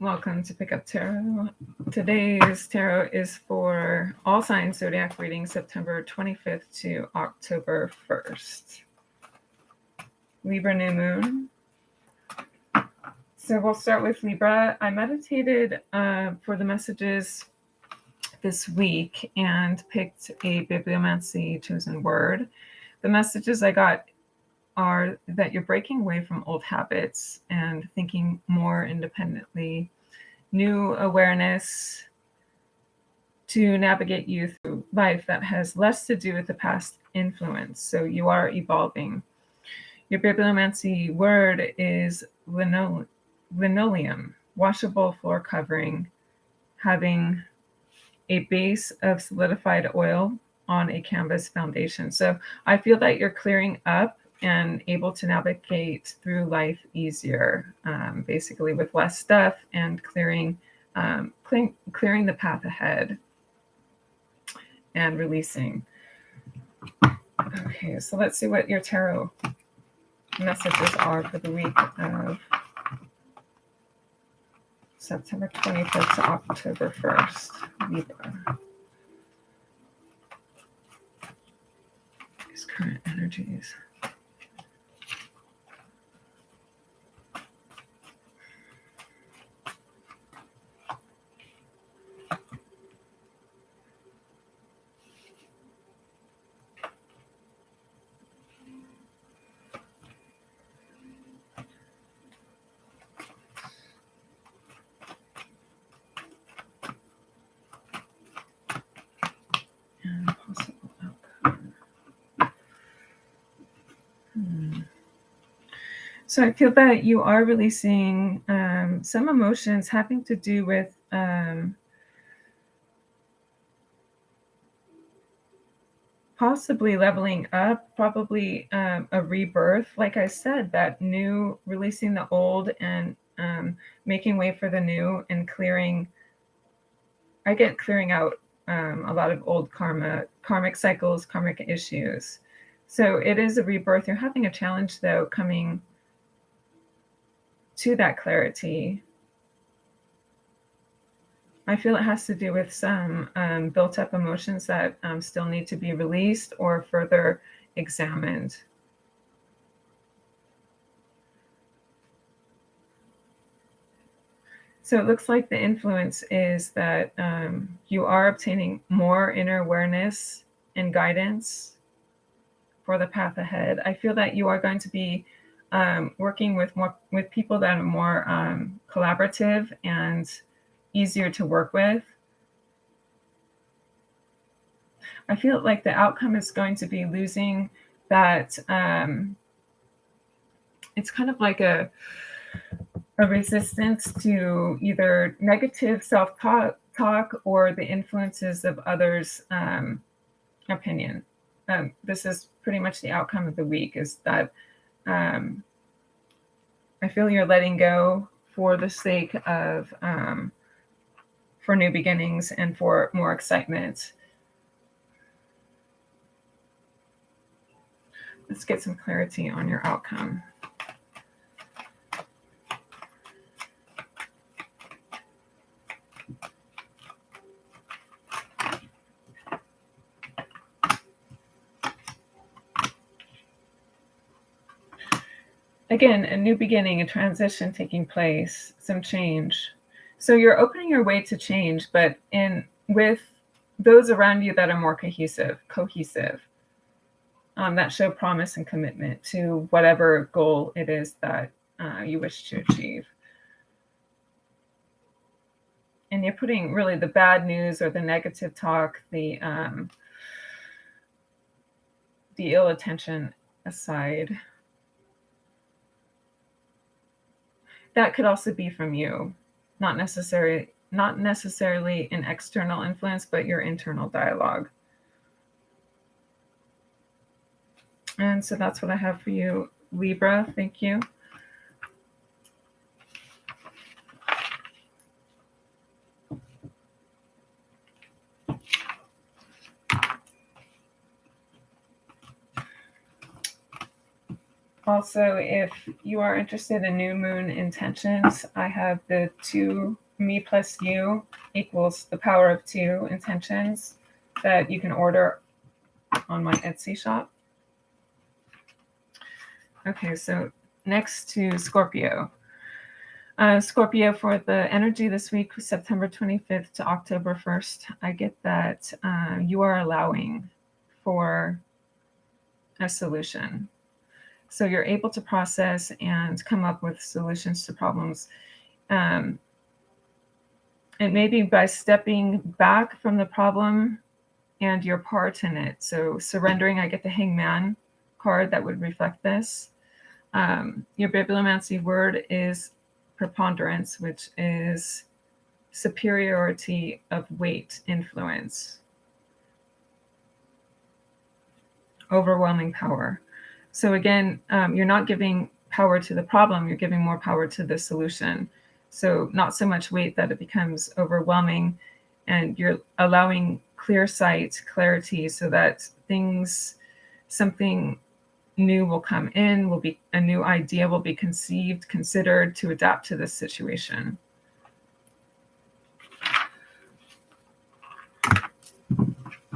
Welcome to Pick Up Tarot. Today's tarot is for all signs zodiac reading September 25th to October 1st. Libra new moon. So we'll start with Libra. I meditated for the messages this week and picked a bibliomancy chosen word. The messages I got are that you're breaking away from old habits and thinking more independently, new awareness to navigate you through life that has less to do with the past influence. So you are evolving. Your bibliomancy word is linoleum, washable floor covering, having a base of solidified oil on a canvas foundation. So I feel that you're clearing up and able to navigate through life easier, basically with less stuff and clearing the path ahead and releasing. Okay, so let's see what your tarot messages are for the week of September 25th to October 1st. Libra. These current energies. So I feel that you are releasing some emotions having to do with possibly leveling up, probably a rebirth. Like I said, that new, releasing the old and making way for the new and clearing. I get clearing out a lot of old karmic cycles, karmic issues. So it is a rebirth. You're having a challenge though, coming to that clarity. I feel it has to do with some built up emotions that still need to be released or further examined. So it looks like the influence is that you are obtaining more inner awareness and guidance for the path ahead. I feel that you are going to be working with people that are more collaborative and easier to work with. I feel like the outcome is going to be losing that. It's kind of like a resistance to either negative self-talk or the influences of others' opinion. This is pretty much the outcome of the week, is that I feel you're letting go for the sake of for new beginnings and for more excitement. Let's get some clarity on your outcome. Again, a new beginning, a transition taking place, some change. So you're opening your way to change, but with those around you that are more cohesive, that show promise and commitment to whatever goal it is that you wish to achieve. And you're putting really the bad news or the negative talk, the ill attention aside. That could also be from you, not necessarily an external influence, but your internal dialogue. And so that's what I have for you, Libra. Thank you. Also, if you are interested in new moon intentions, I have the 2 me plus you equals the power of 2 intentions that you can order on my Etsy shop. Okay, so next to Scorpio. Scorpio, for the energy this week, September 25th to October 1st, I get that you are allowing for a solution. So you're able to process and come up with solutions to problems. And maybe by stepping back from the problem and your part in it. So surrendering, I get the Hangman card that would reflect this. Your bibliomancy word is preponderance, which is superiority of weight, influence, overwhelming power. So again, you're not giving power to the problem, you're giving more power to the solution. So not so much weight that it becomes overwhelming, and you're allowing clear sight, clarity, so that something new will come in, a new idea will be conceived, considered to adapt to this situation.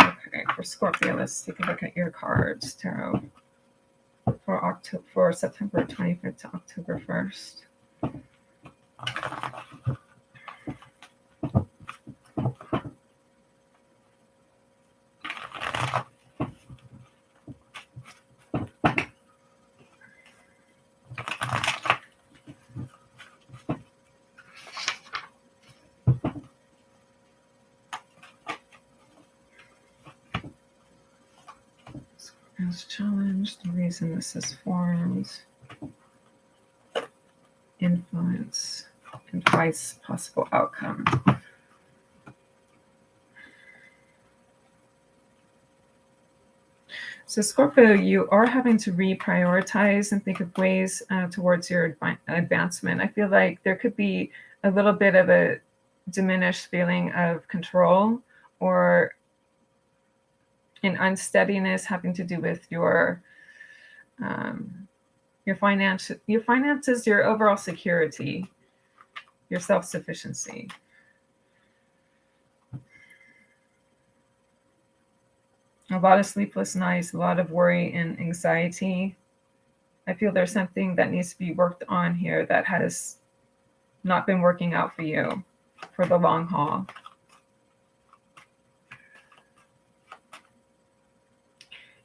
Okay, for Scorpio, let's take a look at your cards, Tarot, for September 25th to October 1st. Challenge, the reason this is formed, influence, advice, possible outcome. So Scorpio, you are having to reprioritize and think of ways towards your advancement. I feel like there could be a little bit of a diminished feeling of control, or an unsteadiness having to do with your finances, your overall security, your self-sufficiency. A lot of sleepless nights, a lot of worry and anxiety. I feel there's something that needs to be worked on here that has not been working out for you for the long haul.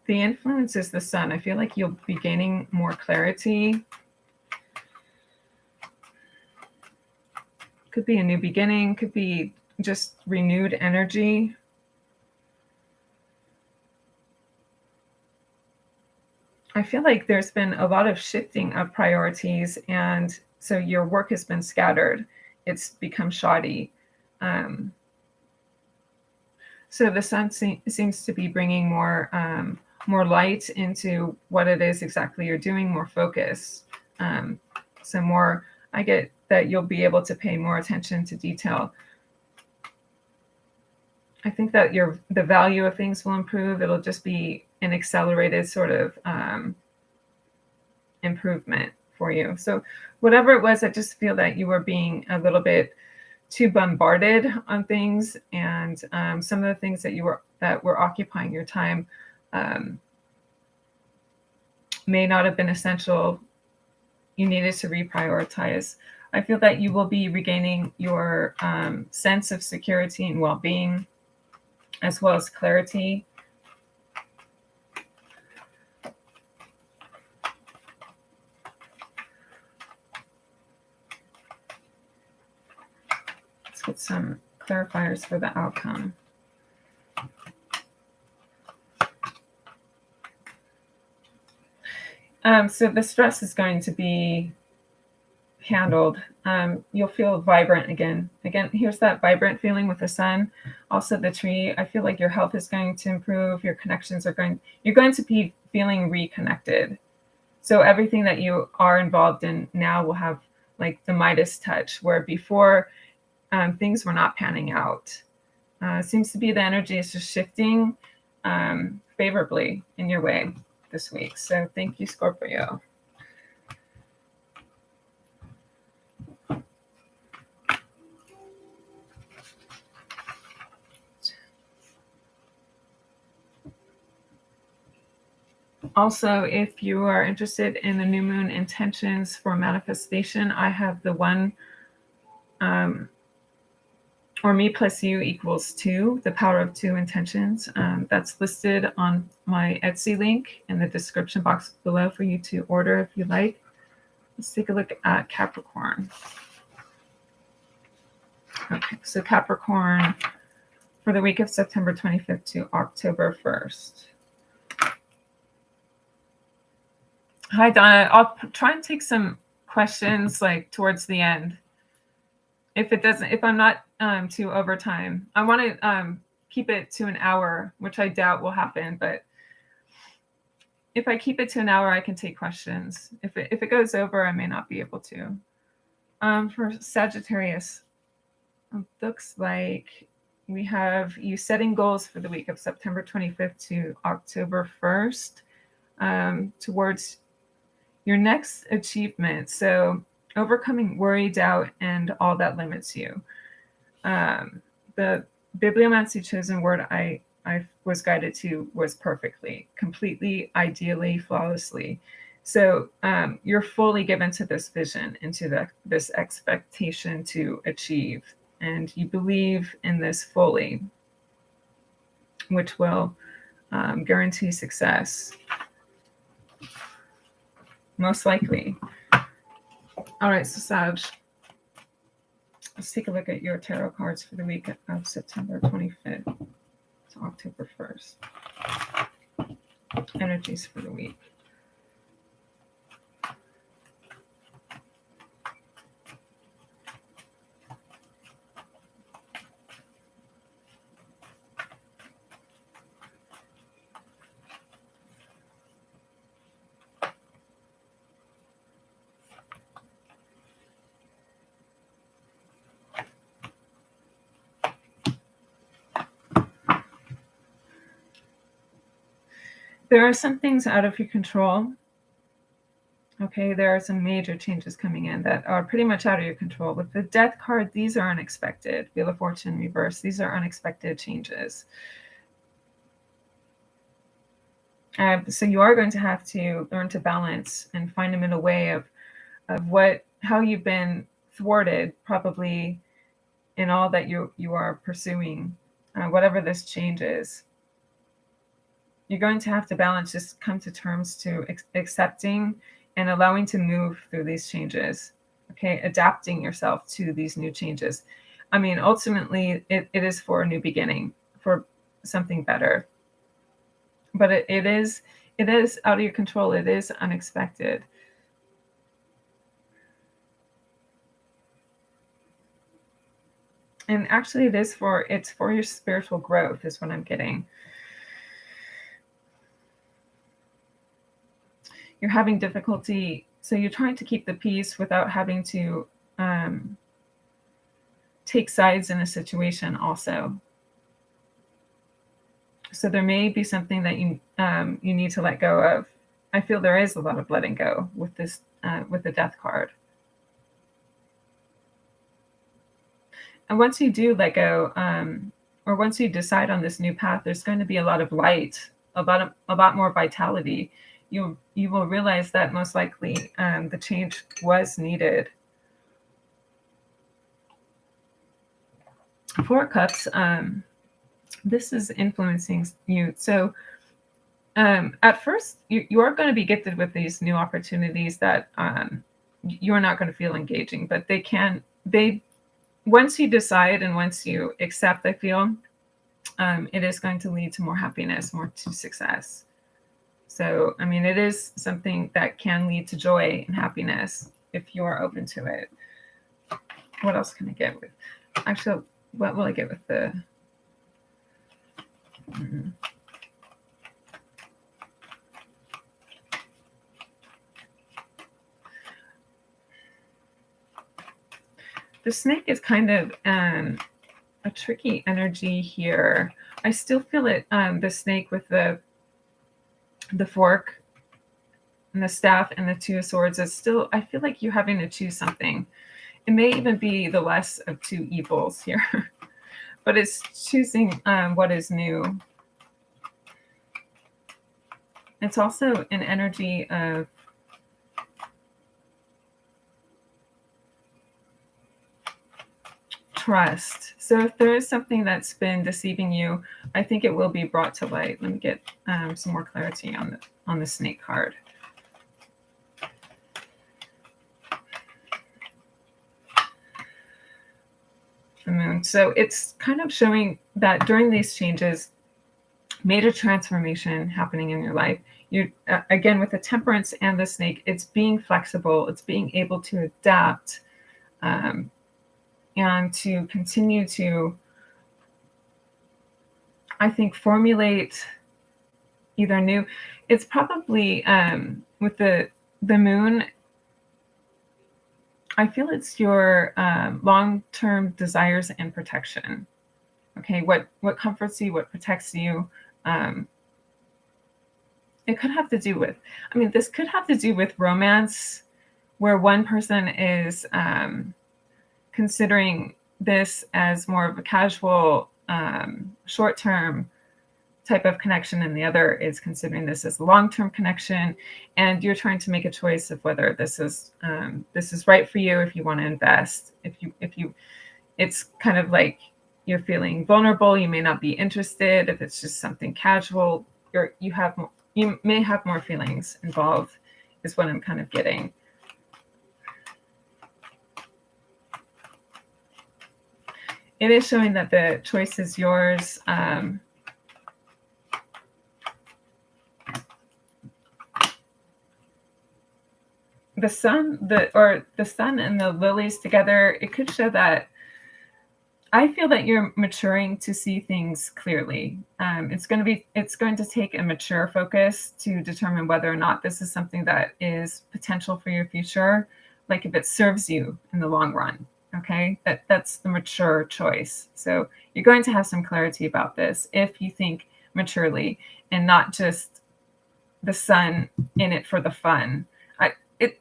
The influence is the sun. I feel like you'll be gaining more clarity. Could be a new beginning, could be just renewed energy. I feel like there's been a lot of shifting of priorities, and so your work has been scattered. It's become shoddy. So the sun seems to be bringing more light into what it is exactly you're doing, more focus. So more, I get that you'll be able to pay more attention to detail. I think that the value of things will improve. It'll just be an accelerated sort of improvement for you. So whatever it was, I just feel that you were being a little bit too bombarded on things, and some of the things that were occupying your time may not have been essential. You needed to reprioritize. I feel that you will be regaining your sense of security and well-being, as well as clarity. Let's get some clarifiers for the outcome. So the stress is going to be handled. You'll feel vibrant again. Again, here's that vibrant feeling with the sun. Also the tree, I feel like your health is going to improve. Your connections you're going to be feeling reconnected. So everything that you are involved in now will have like the Midas touch, where before things were not panning out. Seems to be the energy is just shifting favorably in your way this week. So thank you, Scorpio. Also, if you are interested in the new moon intentions for manifestation, I have the one or me plus you equals 2, the power of 2 intentions. That's listed on my Etsy link in the description box below for you to order if you like. Let's take a look at Capricorn. Okay, so Capricorn for the week of September 25th to October 1st. Hi, Donna. I'll try and take some questions like towards the end. If I'm not too over time, I want to keep it to an hour, which I doubt will happen. But if I keep it to an hour, I can take questions. If it goes over, I may not be able to. For Sagittarius, it looks like we have you setting goals for the week of September 25th to October 1st towards your next achievement. So overcoming worry, doubt, and all that limits you. The bibliomancy chosen word I was guided to was perfectly, completely, ideally, flawlessly. So you're fully given to this vision, into this expectation to achieve. And you believe in this fully, which will guarantee success. Most likely. All right, so Sag, let's take a look at your tarot cards for the week of September 25th to October 1st. Energies for the week. There are some things out of your control. Okay, there are some major changes coming in that are pretty much out of your control. With the Death card, these are unexpected. Wheel of Fortune reverse, these are unexpected changes. So you are going to have to learn to balance and find a middle way of how you've been thwarted, probably in all that you are pursuing, whatever this change is. You're going to have to balance, just come to terms to accepting and allowing to move through these changes. Okay, adapting yourself to these new changes. I mean, ultimately, it is for a new beginning, for something better. But it is out of your control. It is unexpected. And actually, it's for your spiritual growth, is what I'm getting. You're having difficulty, so you're trying to keep the peace without having to take sides in a situation also. So there may be something that you need to let go of. I feel there is a lot of letting go with this, with the Death card. And once you do let go, or once you decide on this new path, there's going to be a lot of light, a lot more vitality. You will realize that most likely the change was needed. Four of Cups, this is influencing you. So at first, you are going to be gifted with these new opportunities that you're not going to feel engaging, but once you decide and once you accept, I feel it is going to lead to more happiness, more to success. So, I mean, it is something that can lead to joy and happiness if you are open to it. What else can I get with? Actually, what will I get with the... The snake is kind of a tricky energy here. I still feel it, the snake with the fork and the staff and the Two of Swords is still, I feel like you're having to choose something. It may even be the less of two evils here, but it's choosing what is new. it's also an energy of trust. So if there is something that's been deceiving you, I think it will be brought to light. Let me get some more clarity on the snake card. The moon. So it's kind of showing that during these changes, major transformation happening in your life. You again, with the temperance and the snake, it's being flexible. It's being able to adapt, and to continue to, I think, formulate either new. It's probably with the moon. I feel it's your long-term desires and protection. Okay, what comforts you, what protects you. It could have to do with, I mean, this could have to do with romance, where one person is considering this as more of a casual, short-term type of connection, and the other is considering this as a long-term connection, and you're trying to make a choice of whether this is right for you, if you want to invest, if you it's kind of like you're feeling vulnerable, you may not be interested. If it's just something casual, you may have more feelings involved, is what I'm kind of getting. It is showing that the choice is yours. The sun and the lilies together, it could show that I feel that you're maturing to see things clearly. It's going to take a mature focus to determine whether or not this is something that is potential for your future, like if it serves you in the long run. Okay, that's the mature choice. So you're going to have some clarity about this if you think maturely and not just the sun in it for the fun.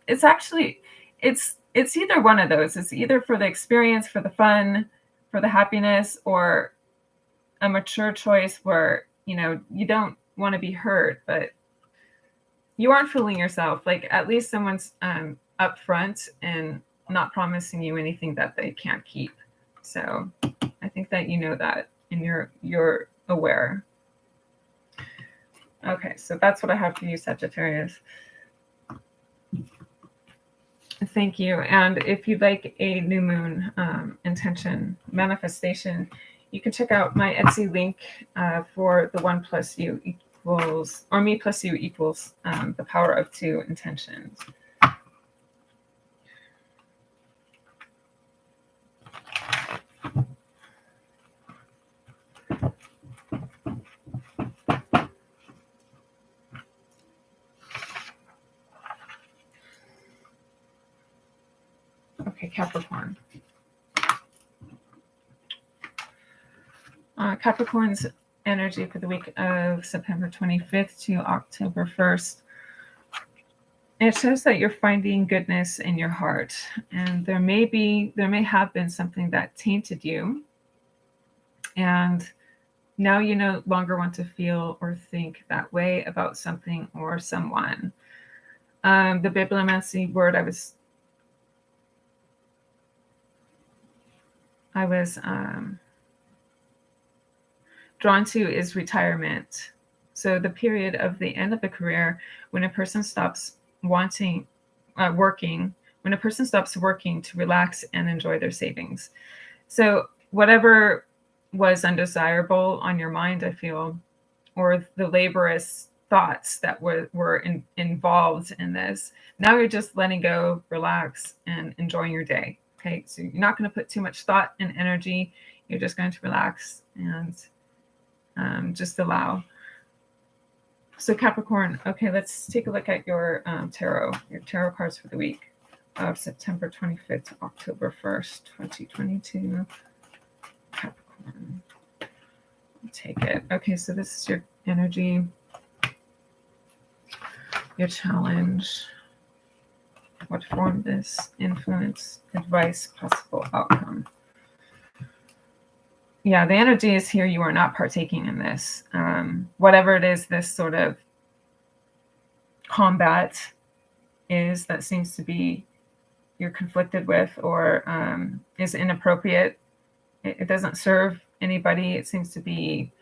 It's actually, it's either one of those. It's either for the experience, for the fun, for the happiness, or a mature choice where, you don't want to be hurt, but you aren't fooling yourself. Like, at least someone's upfront and not promising you anything that they can't keep. So I think that you know that, and you're aware. Okay, so that's what I have for you, Sagittarius. Thank you. And if you'd like a new moon intention manifestation, you can check out my Etsy link for the 1 + you equals, or me + you equals the power of 2 intentions. Okay, Capricorn. Capricorn's energy for the week of September 25th to October 1st. It shows that you're finding goodness in your heart, and there may have been something that tainted you, and now you no longer want to feel or think that way about something or someone. The bibliomancy word I was drawn to is retirement. So the period of the end of a career, when a person stops working, when a person stops working to relax and enjoy their savings. So whatever was undesirable on your mind, I feel, or the laborious thoughts that were involved in this, now you're just letting go, relax, and enjoying your day. Okay, so you're not going to put too much thought and energy. You're just going to relax and just allow. So Capricorn, okay, let's take a look at your tarot cards for the week of September 25th to October 1st, 2022. Capricorn, I'll take it. Okay, so this is your energy, your challenge. What form this influence, advice, possible outcome. Yeah, the energy is here. You are not partaking in this. Whatever it is, this sort of combat is that seems to be you're conflicted with, or is inappropriate. It doesn't serve anybody. It seems to be,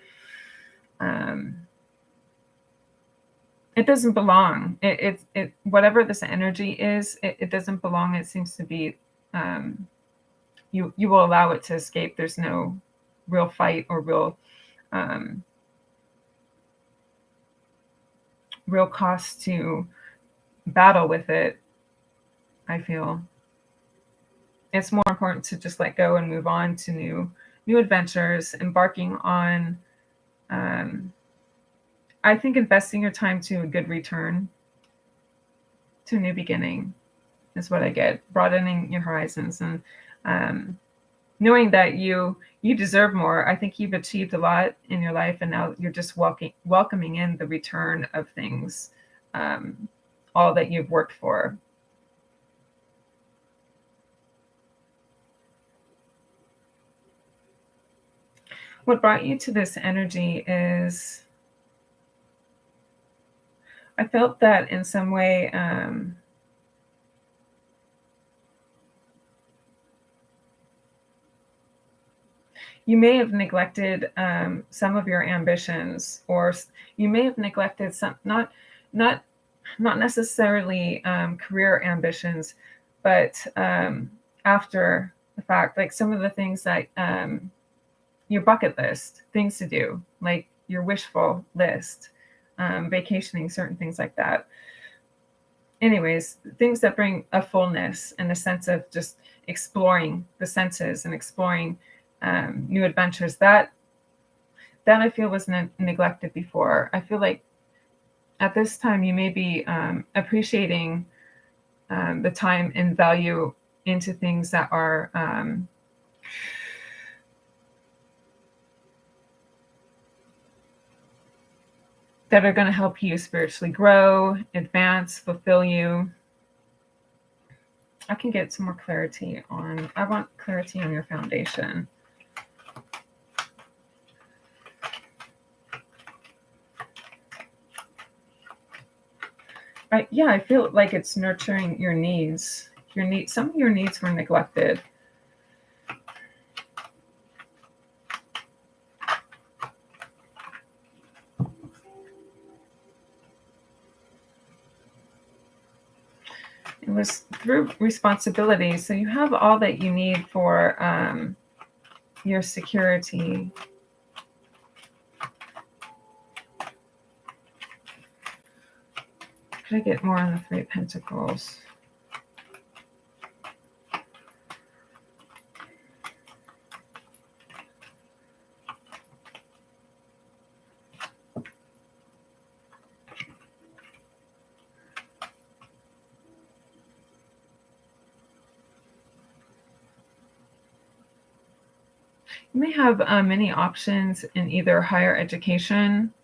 it doesn't belong. It whatever this energy is, it doesn't belong. It seems to be, you will allow it to escape. There's no real fight or real cost to battle with it. I feel it's more important to just let go and move on to new adventures, embarking on, I think investing your time to a good return, to a new beginning is what I get. Broadening your horizons and knowing that you deserve more. I think you've achieved a lot in your life, and now you're just welcoming in the return of things, all that you've worked for. What brought you to this energy is, I felt that in some way, you may have neglected some of your ambitions, or you may have neglected some, not necessarily career ambitions, but after the fact, like some of the things that your bucket list, things to do, like your wishful list, vacationing, certain things like that. Anyways, things that bring a fullness and a sense of just exploring the senses and exploring new adventures, that I feel was neglected before. I feel like at this time you may be appreciating the time and value into things that are going to help you spiritually grow, advance, fulfill you. I can get some more clarity on, I want clarity on your foundation. I feel like it's nurturing your needs. Some of your needs were neglected. It was through responsibility. So you have all that you need for your security. Could I get more on the Three of Pentacles? You may have many options in either higher education,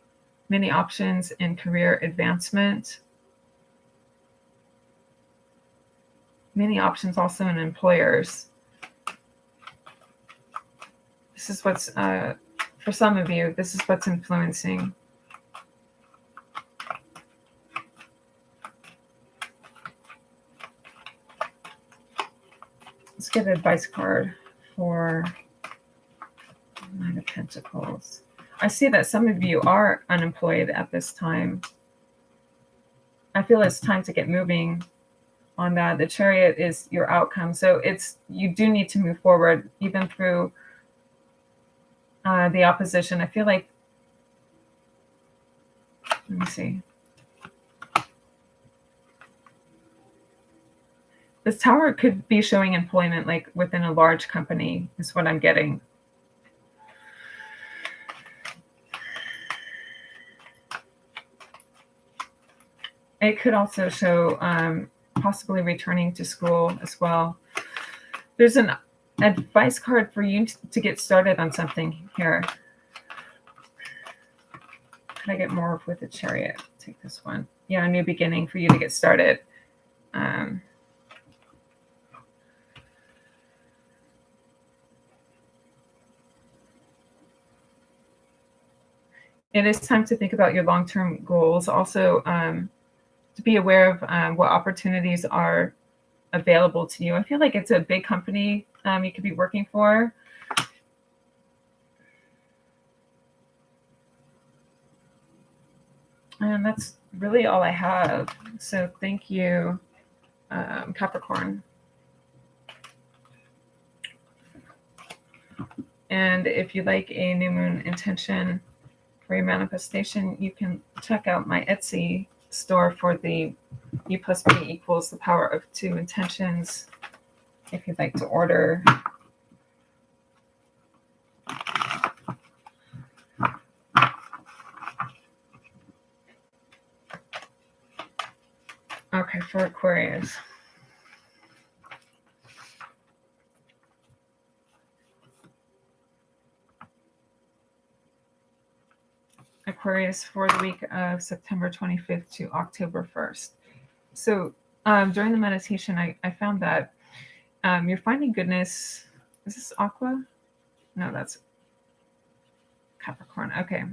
many options in career advancement, many options also in employers. This is what's, for some of you, this is what's influencing. Let's get an advice card for Nine of Pentacles. I see that some of you are unemployed at this time. I feel it's time to get moving on that. The Chariot is your outcome. So you do need to move forward even through the opposition. I feel like, let me see. This Tower could be showing employment like within a large company is what I'm getting. It could also show possibly returning to school as well. There's an advice card for you to get started on something here. Can I get more with the Chariot? Take this one. Yeah, a new beginning for you to get started. It is time to think about your long-term goals. Also, to be aware of what opportunities are available to you. I feel like it's a big company you could be working for. And that's really all I have. So thank you, Capricorn. And if you like a new moon intention for your manifestation, you can check out my Etsy store for the U plus B equals the power of 2 intentions if you'd like to order. Okay, for Aquarius. Aquarius for the week of September 25th to October 1st. So during the meditation, I found that you're finding goodness. Is this Aqua? No, that's Capricorn. Okay.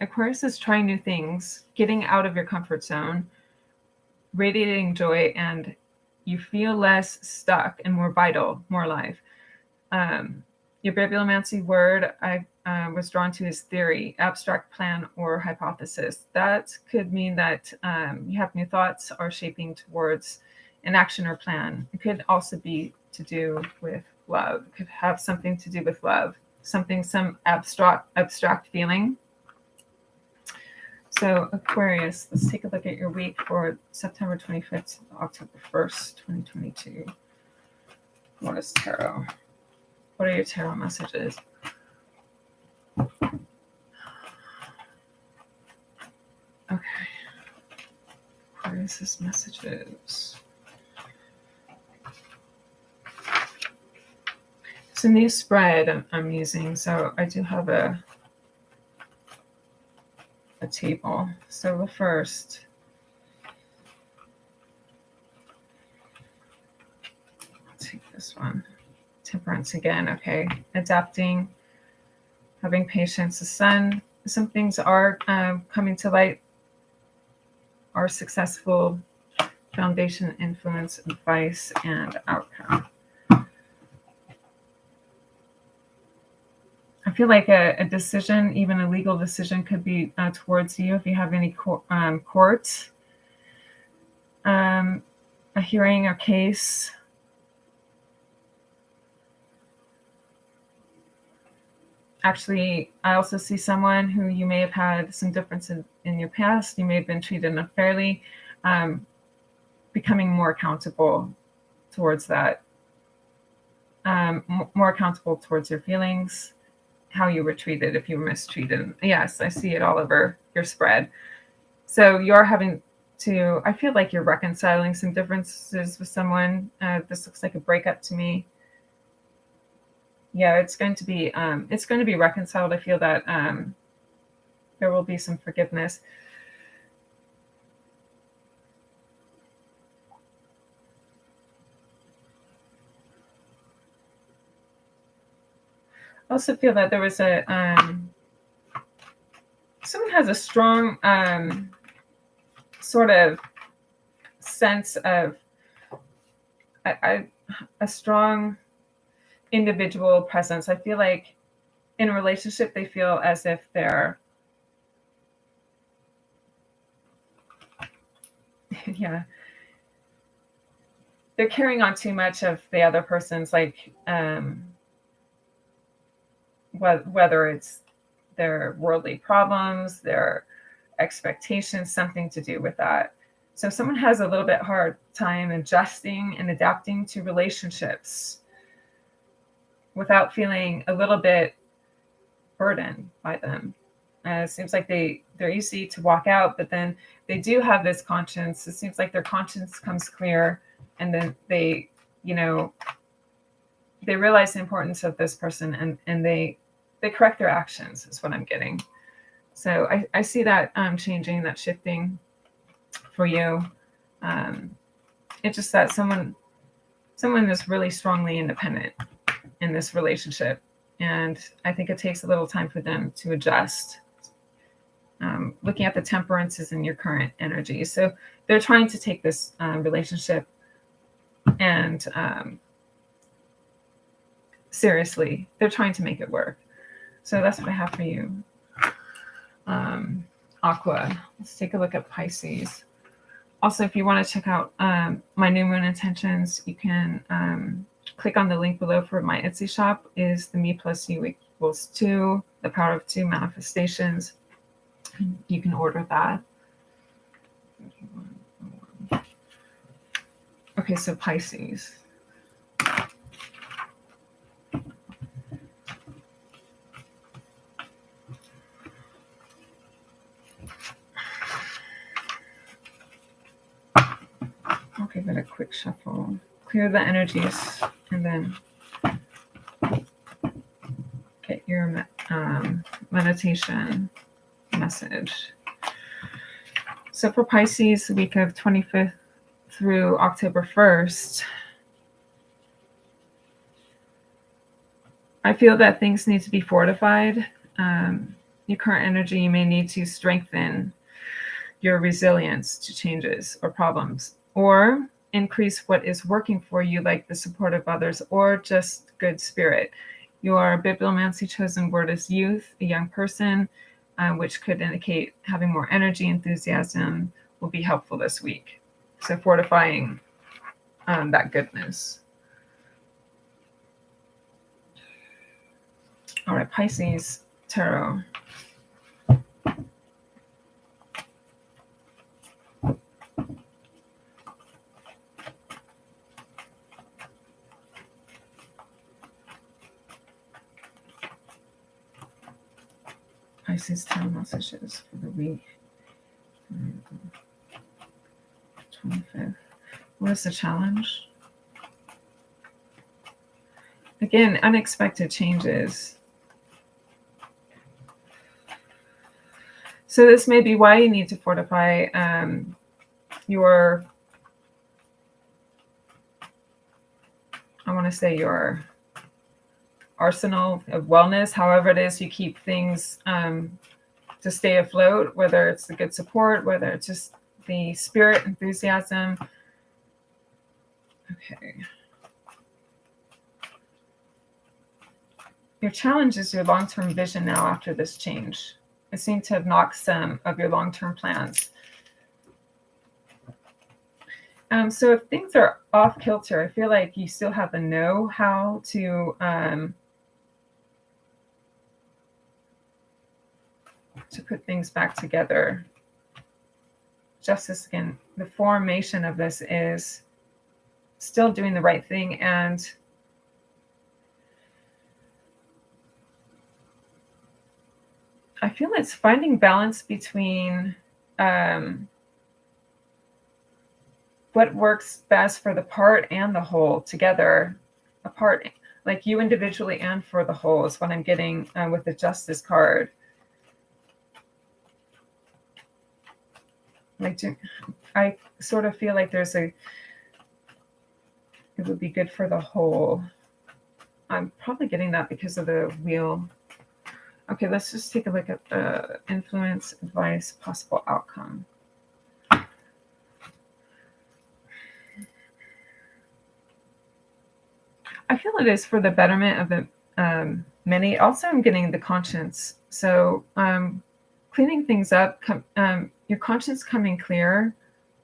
Aquarius is trying new things, getting out of your comfort zone, radiating joy, and you feel less stuck and more vital, more alive. Your bibliomancy word I was drawn to is theory, abstract plan, or hypothesis. That could mean that you have new thoughts are shaping towards an action or plan. It could also be to do with love. It could have something to do with love, some abstract feeling. So Aquarius, let's take a look at your week for September 25th to October 1st, 2022. What is tarot? What are your tarot messages? Okay. Aquarius' messages. It's a new spread I'm using, so I do have a table. So the first, I'll take this one. Temperance again. Okay. Adapting, having patience. The sun, some things are coming to light, are successful. Foundation, influence, advice, and outcome. I feel like a decision, even a legal decision, could be towards you if you have any court, a hearing or case. Actually, I also see someone who you may have had some difference in your past. You may have been treated unfairly, becoming more accountable towards that, more accountable towards your feelings, how you were treated, if you were mistreated. Yes, I see it all over your spread. So you're having to, I feel like you're reconciling some differences with someone. This looks like a breakup to me. Yeah, it's going to be reconciled. I feel that there will be some forgiveness. I also feel that there was someone has a strong sort of sense of a strong individual presence. I feel like in a relationship, they feel as if they're, yeah, they're carrying on too much of the other person's, like, whether it's their worldly problems, their expectations, something to do with that. So someone has a little bit hard time adjusting and adapting to relationships without feeling a little bit burdened by them. It seems like they're easy to walk out, but then they do have this conscience. It seems like their conscience comes clear, and then they realize the importance of this person, and they correct their actions, is what I'm getting. So I see that changing, that shifting for you. It's just that someone is really strongly independent in this relationship, and I think it takes a little time for them to adjust. looking at the temperances in your current energy. So they're trying to take this relationship and seriously. They're trying to make it work. So that's what I have for you. Aqua. Let's take a look at Pisces. Also, if you want to check out my new moon intentions, you can click on the link below for my Etsy shop. Is the Me Plus You Equals 2, the Power of 2 manifestations. You can order that. Okay, so Pisces. Okay, give it a quick shuffle. Clear the energies and then get your meditation message. So for Pisces, the week of 25th through October 1st, I feel that things need to be fortified. Your current energy, you may need to strengthen your resilience to changes or problems, or increase what is working for you, like the support of others or just good spirit. Your bibliomancy chosen word is youth, a young person, which could indicate having more energy, enthusiasm will be helpful this week. So fortifying that goodness. All right, Pisces Tarot. Pisces Tarot messages for the week. 25th. What is the challenge? Again, unexpected changes. So this may be why you need to fortify your, I want to say your arsenal of wellness, however it is you keep things to stay afloat, whether it's the good support, whether it's just the spirit, enthusiasm. Okay. Your challenge is your long-term vision now after this change. It seemed to have knocked some of your long-term plans. So if things are off kilter, I feel like you still have the know-how to put things back together. Justice, again, the formation of this is still doing the right thing, and I feel it's finding balance between what works best for the part and the whole together. A part, like you individually and for the whole, is what I'm getting with the Justice card. Like, I sort of feel like there's it would be good for the whole. I'm probably getting that because of the wheel. Okay, let's just take a look at the influence, advice, possible outcome. I feel it is for the betterment of the many. Also, I'm getting the conscience. So cleaning things up, your conscience coming clear,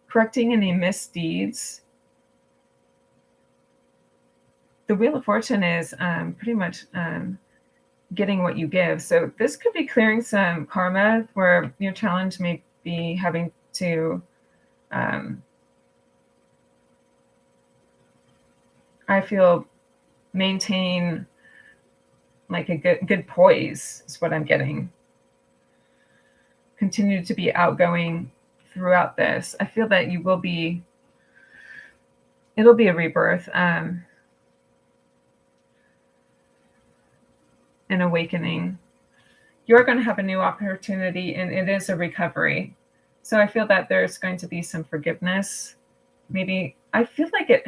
correcting any misdeeds. The Wheel of Fortune is pretty much getting what you give. So this could be clearing some karma where your challenge may be having to, I feel, maintain like a good poise is what I'm getting. Continue to be outgoing throughout this. I feel that you will be, it'll be a rebirth, an awakening. You're going to have a new opportunity, and it is a recovery. So I feel that there's going to be some forgiveness. Maybe I feel like it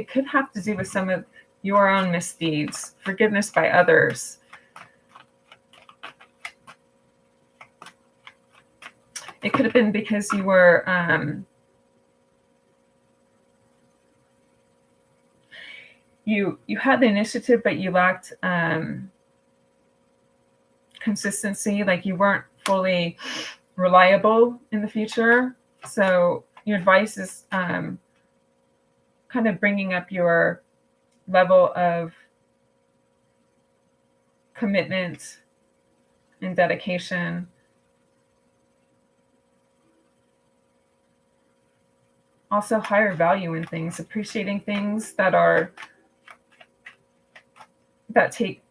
could have to do with some of your own misdeeds, forgiveness by others. it could have been because you were you had the initiative, but you lacked consistency. Like you weren't fully reliable in the future. So your advice is kind of bringing up your level of commitment and dedication. Also higher value in things, appreciating things that take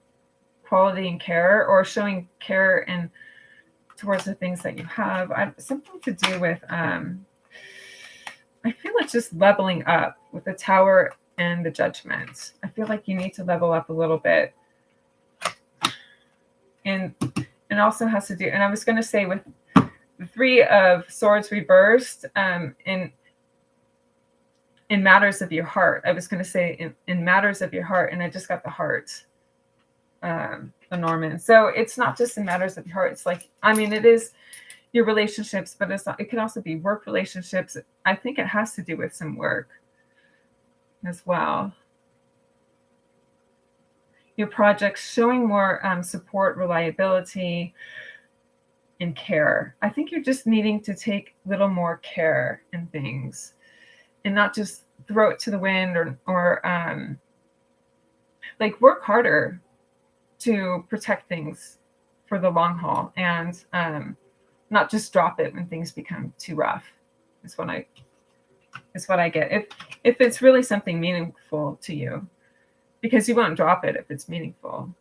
quality and care, or showing care and towards the things that you have. Something to do with I feel it's just leveling up with the Tower and the Judgment. I feel like you need to level up a little bit. And also has to do, and I was going to say with the Three of Swords reversed, in matters of your heart. I was going to say in matters of your heart, and I just got the heart, the Norman. So it's not just in matters of your heart. It's like, I mean, it is your relationships, but it can also be work relationships. I think it has to do with some work as well. Your projects showing more support, reliability, and care. I think you're just needing to take a little more care in things and not just throw it to the wind, or like work harder to protect things for the long haul, and not just drop it when things become too rough. Is what I get. If it's really something meaningful to you, because you won't drop it if it's meaningful.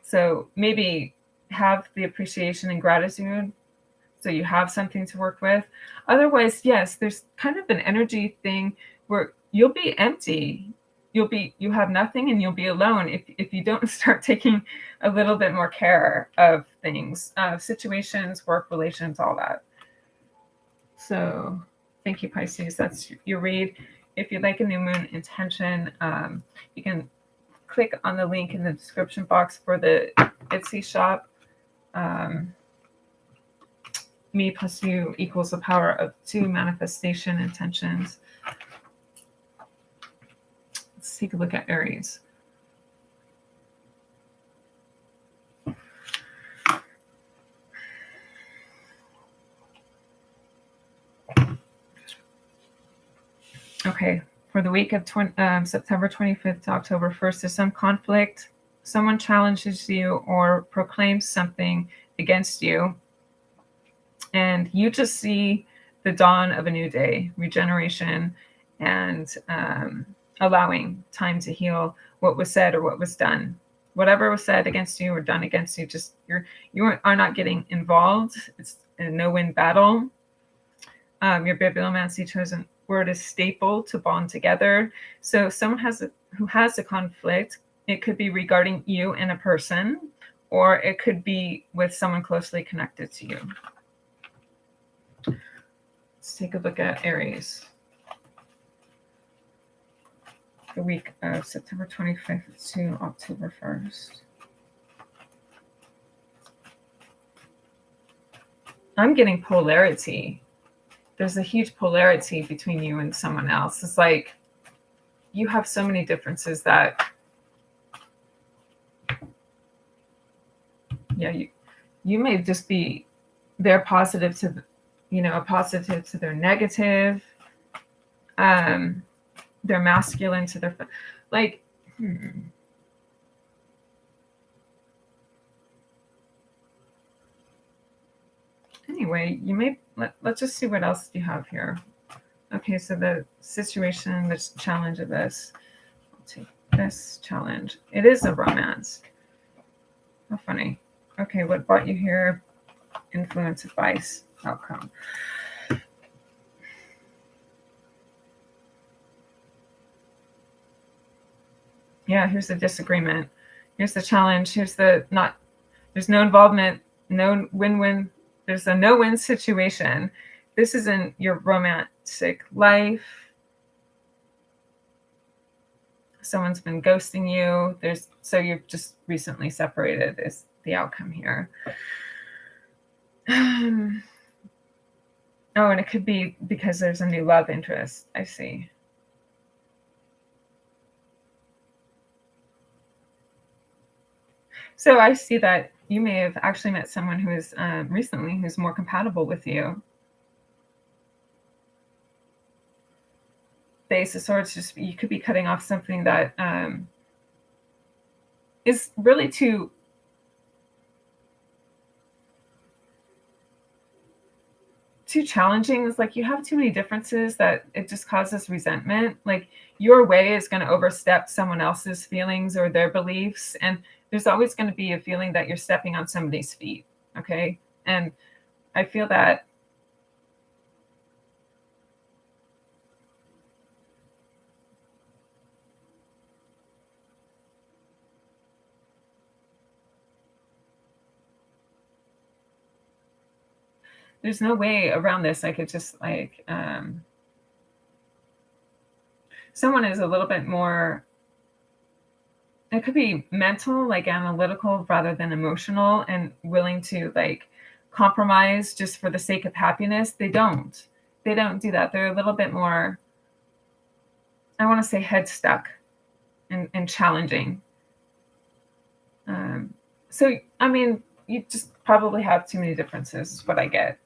So maybe have the appreciation and gratitude, so you have something to work with. Otherwise, yes, there's kind of an energy thing where you'll be empty. You have nothing, and you'll be alone if you don't start taking a little bit more care of things, situations, work relations, all that. So thank you, Pisces. That's your read. If you'd like a new moon intention, you can click on the link in the description box for the Etsy shop. Me plus you equals the power of 2 manifestation intentions. Let's take a look at Aries. Okay, for the week of September 25th to October 1st, there's some conflict. Someone challenges you or proclaims something against you, and you just see the dawn of a new day, regeneration, and allowing time to heal what was said or what was done. Whatever was said against you or done against you, just you are not getting involved. It's a no-win battle. Your bibliomancy chosen word is staple, to bond together. So someone who has a conflict, it could be regarding you and a person, or it could be with someone closely connected to you. Let's take a look at Aries. The week of September 25th to October 1st. I'm getting polarity. There's a huge polarity between you and someone else. It's like you have so many differences that, yeah, you may just be their positive to, a positive to their negative. They're masculine to their, like, Anyway, you may, let's just see what else you have here. Okay, so the situation, the challenge of this. I'll take this challenge. It is a romance. How funny. Okay, what brought you here? Influence, advice, outcome. Yeah, here's the disagreement. Here's the challenge. Here's there's no involvement, no win-win. There's a no-win situation. This isn't your romantic life. Someone's been ghosting you. So you've just recently separated is the outcome here. Oh, and it could be because there's a new love interest. I see. So I see that you may have actually met someone who is recently who's more compatible with you. The Ace of Swords, just you could be cutting off something that is really too challenging. It's like you have too many differences that it just causes resentment. Like your way is going to overstep someone else's feelings or their beliefs, and there's always going to be a feeling that you're stepping on somebody's feet. Okay, and I feel that there's no way around this. I could just like someone is a little bit more, it could be mental, like analytical rather than emotional, and willing to like compromise just for the sake of happiness. They don't do that. They're a little bit more, I want to say, head stuck and challenging. So I mean, you just probably have too many differences is what I get.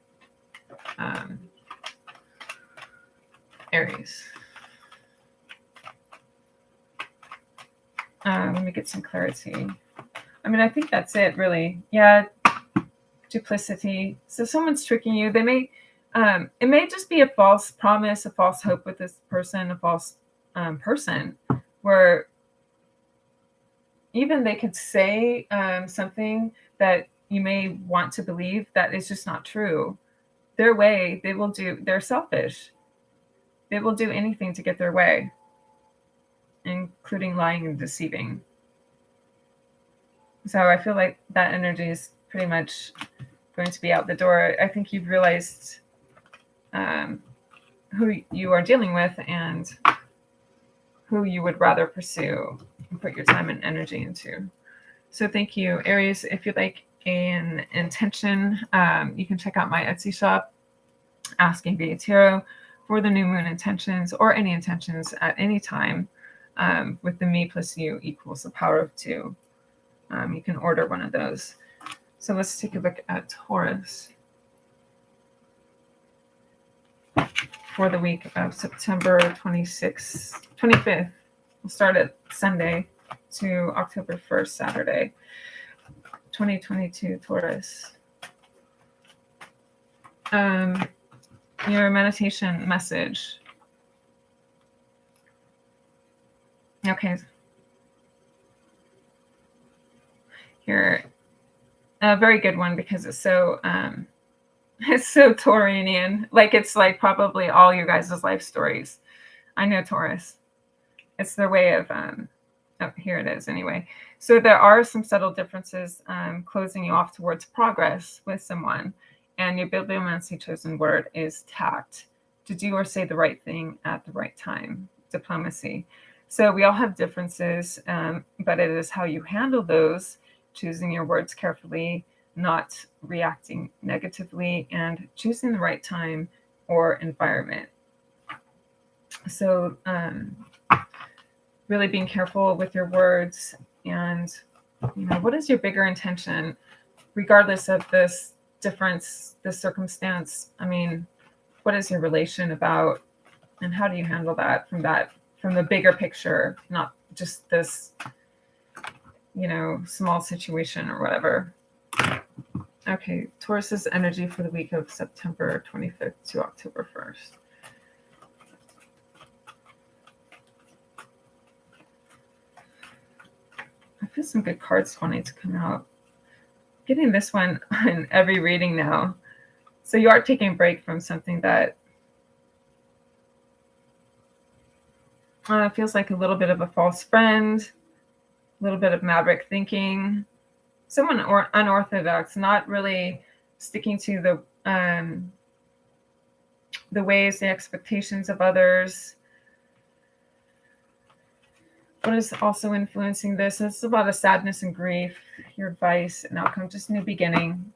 Aries. Let me get some clarity. I mean, I think that's it, really. Yeah, duplicity. So someone's tricking you. They may, it may just be a false promise, a false hope with this person, a false person, where even they could say something that you may want to believe that is just not true. Their way, they will do. They're selfish. They will do anything to get their way, including lying and deceiving. So I feel like that energy is pretty much going to be out the door. I think you've realized who you are dealing with and who you would rather pursue and put your time and energy into. So thank you, Aries. If you'd like an intention, you can check out my Etsy shop, Asking Via Tarot, for the new moon intentions or any intentions at any time with the me plus you equals the power of 2. You can order one of those. So let's take a look at Taurus for the week of September 25th. We'll start at Sunday to October 1st, Saturday, 2022, Taurus. Your meditation message. Okay. Here, a very good one because it's so Taurian. Like it's like probably all your guys' life stories. I know Taurus. It's their way of oh, here it is anyway. So there are some subtle differences closing you off towards progress with someone. And your bibliomancy chosen word is tact, to do or say the right thing at the right time, diplomacy. So we all have differences, but it is how you handle those, choosing your words carefully, not reacting negatively, and choosing the right time or environment. So really being careful with your words, and what is your bigger intention, regardless of this difference, this circumstance. I mean, what is your relation about, and how do you handle that from the bigger picture, not just this small situation or whatever. Okay, Taurus's energy for the week of September 25th to October 1st. I feel some good cards wanting to come out. Getting this one in every reading now. So you are taking a break from something that feels like a little bit of a false friend, a little bit of maverick thinking, someone unorthodox, not really sticking to the ways, the expectations of others. What is also influencing this? It's about a sadness and grief, your advice and outcome, just new beginning.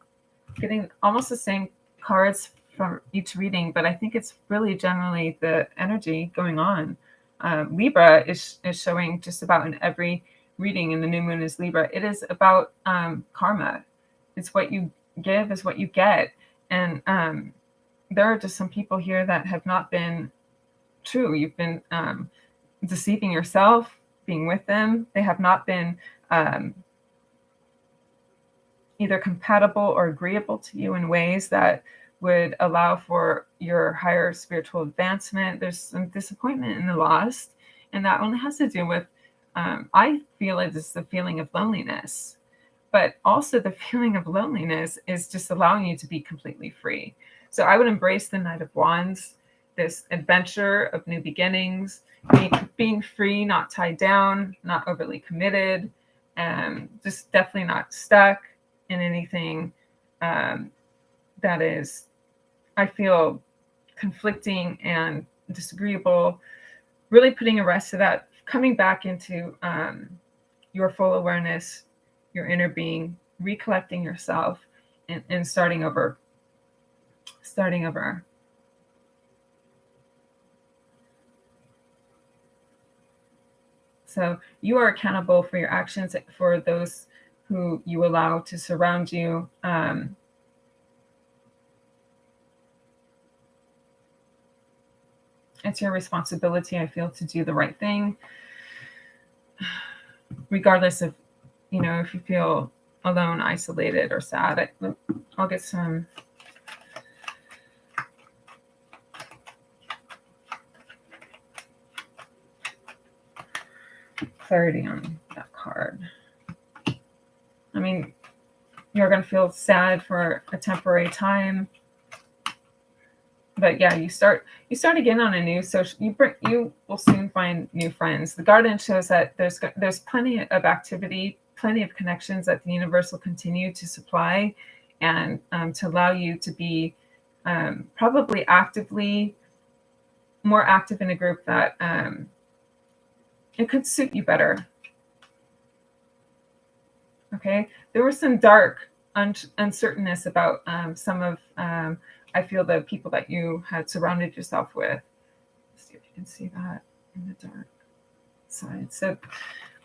getting almost the same cards from each reading, but I think it's really generally the energy going on. Libra is showing just about in every reading, and the new moon is Libra. It is about karma. It's what you give is what you get. And there are just some people here that have not been true. You've been deceiving yourself, being with them. They have not been either compatible or agreeable to you in ways that would allow for your higher spiritual advancement. There's some disappointment in the lost, and that only has to do with, I feel it is the feeling of loneliness, but also the feeling of loneliness is just allowing you to be completely free. So I would embrace the Knight of Wands, this adventure of new beginnings, being free, not tied down, not overly committed, just definitely not stuck in anything that is, I feel, conflicting and disagreeable. Really putting a rest to that, coming back into your full awareness, your inner being, recollecting yourself, and starting over. So you are accountable for your actions, for those who you allow to surround you. It's your responsibility, I feel, to do the right thing, regardless of, if you feel alone, isolated, or sad. I'll get some clarity on that card. I mean, you're going to feel sad for a temporary time, but yeah, you start again on a new social. You will soon find new friends. The Garden shows that there's plenty of activity, plenty of connections that the universe will continue to supply, and to allow you to be probably more active in a group that it could suit you better. Okay, there was some dark uncertainness about some of, I feel, the people that you had surrounded yourself with. Let's see if you can see that in the dark side. So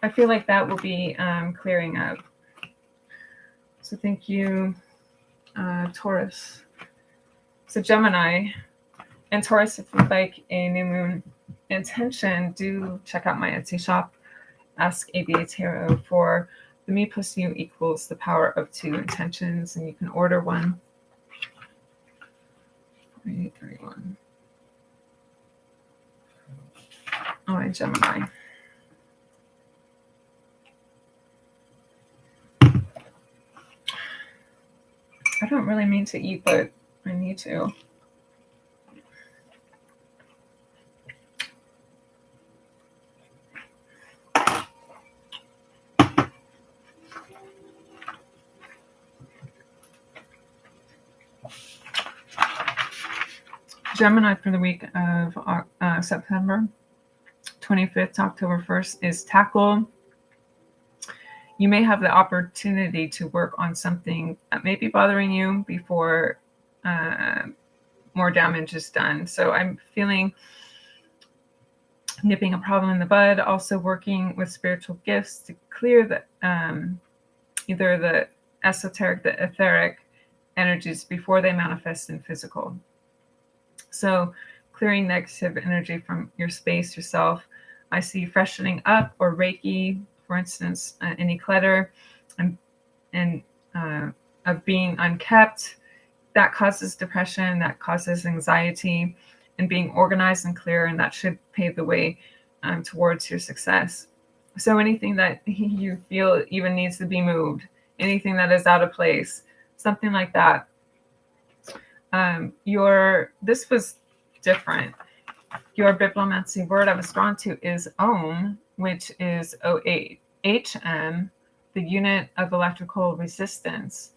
I feel like that will be clearing up. So thank you, Taurus. So Gemini and Taurus, if you'd like a new moon intention, do check out my Etsy shop. Ask Avea Tarot for the me plus you equals the power of 2 intentions, and you can order one. 4831. All right, Gemini. I don't really mean to eat, but I need to. Gemini for the week of September 25th to October 1st is tackle. You may have the opportunity to work on something that may be bothering you before more damage is done. So I'm feeling nipping a problem in the bud, also working with spiritual gifts to clear the either the esoteric, the etheric energies before they manifest in physical. So clearing negative energy from your space, yourself. I see freshening up or Reiki, for instance, any clutter and of being unkept. That causes depression, that causes anxiety, and being organized and clear, and that should pave the way towards your success. So anything that you feel even needs to be moved, anything that is out of place, something like that. This was different. Your bibliomancy word I was drawn to is ohm, which is OHM, the unit of electrical resistance.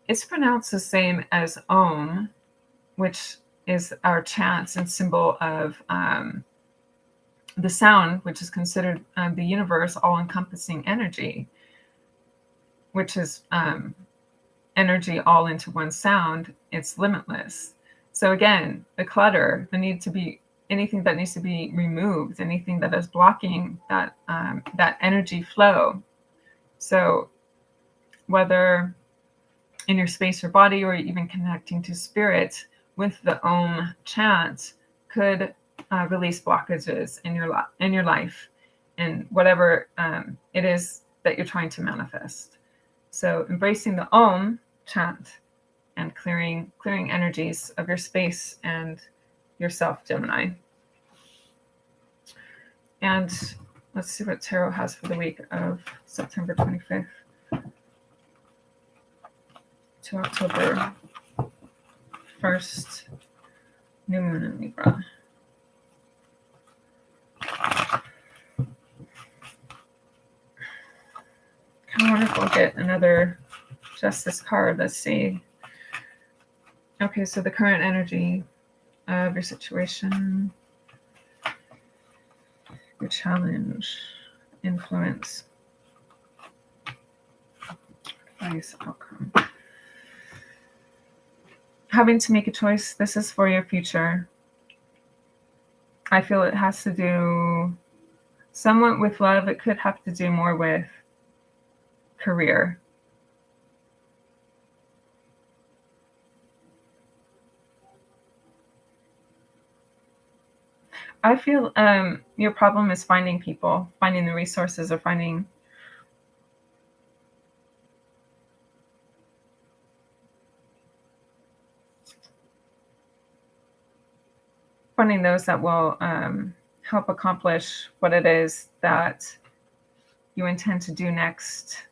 It's pronounced the same as ohm, which is our chants and symbol of the sound, which is considered the universe all-encompassing energy, which is energy all into one sound, it's limitless. So again, the clutter, the need to be anything that needs to be removed, anything that is blocking that that energy flow. So whether in your space or body, or even connecting to spirit with the Om chant, could release blockages in your life, and whatever it is that you're trying to manifest. So embracing the Om chant and clearing energies of your space and yourself, Gemini. And let's see what Tarot has for the week of September 25th to October 1st, new moon in Libra. I wonder if we'll get another Justice card. Let's see. Okay, so the current energy of your situation, your challenge, influence, advice, outcome. Having to make a choice. This is for your future. I feel it has to do somewhat with love. It could have to do more with career. I feel your problem is finding people, finding the resources, or finding those that will help accomplish what it is that you intend to do next.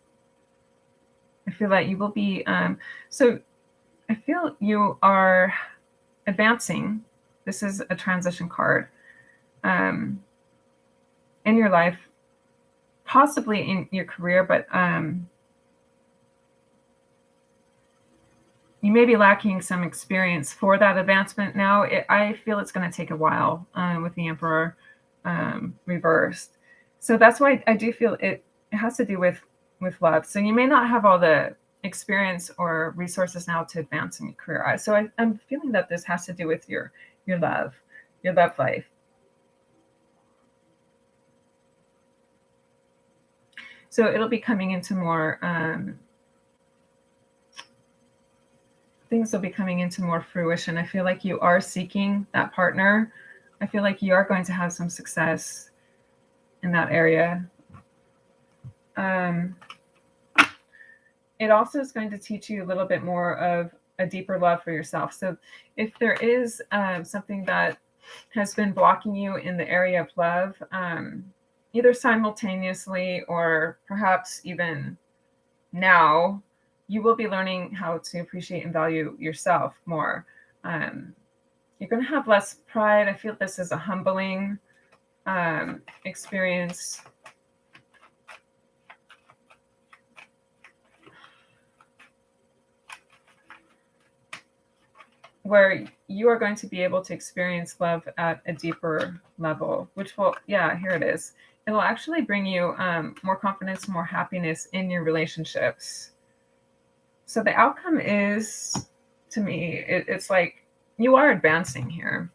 I feel that you will be, so I feel you are advancing. This is a transition card in your life, possibly in your career, but you may be lacking some experience for that advancement now. I feel it's going to take a while with the Emperor reversed. So that's why I do feel it has to do with love. So you may not have all the experience or resources now to advance in your career. So I'm feeling that this has to do with your love life. So it'll be coming into more, things will be coming into more fruition. I feel like you are seeking that partner. I feel like you are going to have some success in that area. It also is going to teach you a little bit more of a deeper love for yourself. So if there is something that has been blocking you in the area of love, either simultaneously or perhaps even now, you will be learning how to appreciate and value yourself more. You're going to have less pride. I feel this is a humbling experience. Where you are going to be able to experience love at a deeper level, which will, yeah, here it is. It will actually bring you more confidence, more happiness in your relationships. So the outcome is, to me, it's like you are advancing here.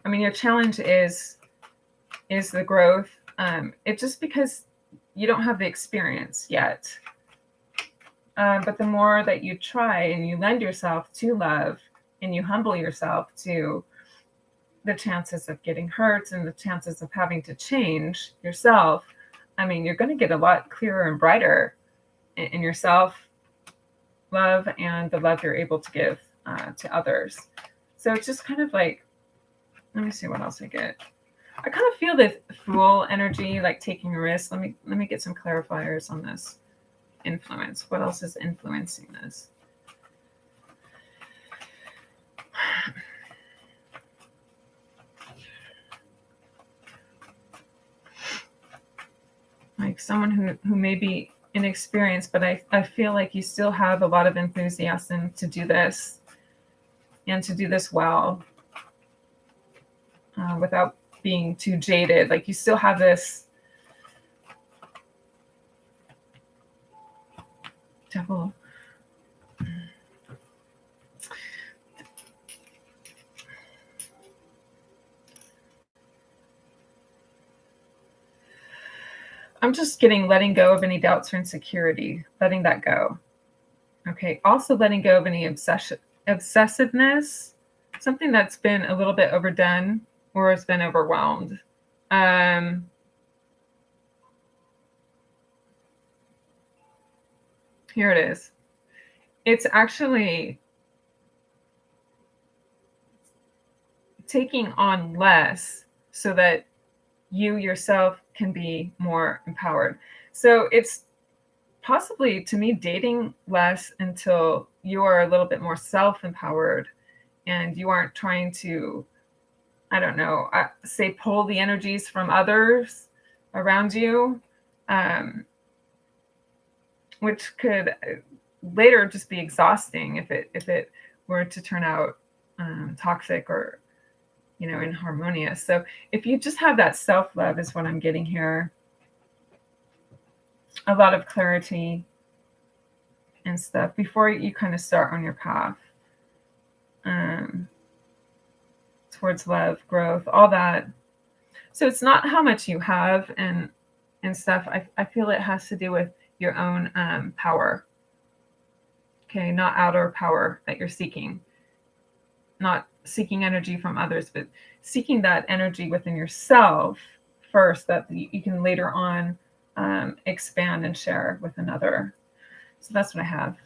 I mean, your challenge is the growth. It's just because you don't have the experience yet. But the more that you try and you lend yourself to love and you humble yourself to the chances of getting hurt and the chances of having to change yourself, I mean, you're going to get a lot clearer and brighter in yourself love and the love you're able to give to others. So it's just kind of like, let me see what else I get. I kind of feel the Fool energy, like taking a risk. Let me get some clarifiers on this. Influence. What else is influencing this? Like someone who may be inexperienced, but I feel like you still have a lot of enthusiasm to do this and to do this well without being too jaded. Like you still have this Devil. I'm just letting go of any doubts or insecurity, letting that go. Okay. Also letting go of any obsessiveness, something that's been a little bit overdone or has been overwhelmed. Here it is. It's actually taking on less so that you yourself can be more empowered. So it's possibly, to me, dating less until you are a little bit more self-empowered and you aren't trying to, I don't know, say pull the energies from others around you, which could later just be exhausting if it were to turn out toxic or, you know, inharmonious. So if you just have that self-love is what I'm getting here. A lot of clarity and stuff before you kind of start on your path towards love, growth, all that. So it's not how much you have and stuff. I feel it has to do with your own power. Okay, not outer power that you're seeking. Not seeking energy from others, but seeking that energy within yourself first that you can later on expand and share with another. So that's what I have.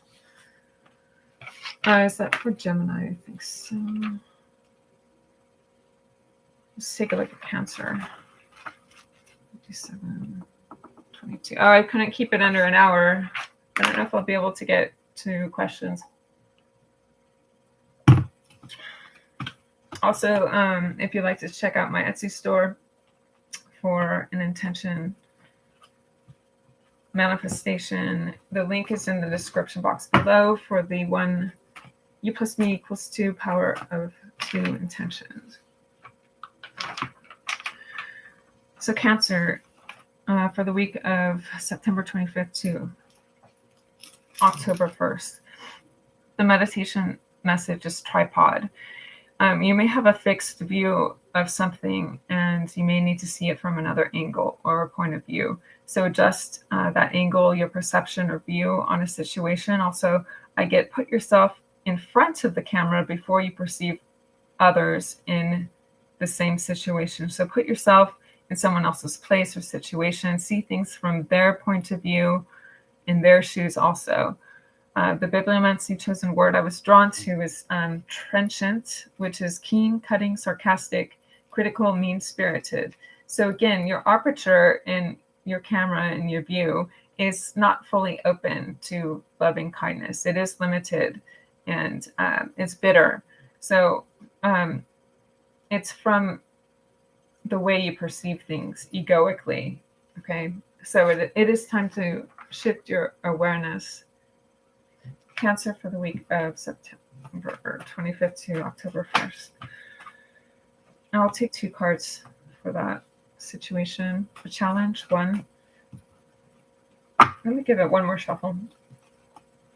Is that for Gemini? I think so. Let's take a look at Cancer. 57, 22. Oh, I couldn't keep it under an hour. I don't know if I'll be able to get to questions. Also, if you'd like to check out my Etsy store for an intention manifestation, the link is in the description box below for the one U plus me equals 2 power of 2 intentions. So Cancer, for the week of September 25th to October 1st, the meditation message is tripod. You may have a fixed view of something and you may need to see it from another angle or a point of view. So adjust that angle, your perception or view on a situation. Also, I get put yourself in front of the camera before you perceive others in the same situation. So put yourself in someone else's place or situation, see things from their point of view, in their shoes also. The bibliomancy chosen word I was drawn to is trenchant, which is keen, cutting, sarcastic, critical, mean-spirited. So again, your aperture in your camera and your view is not fully open to loving kindness. It is limited and it's bitter. So it's from the way you perceive things egoically. Okay, so it is time to shift your awareness. Cancer for the week of September 25th to October 1st. I'll take 2 cards for that situation. A challenge, 1. Let me give it one more shuffle.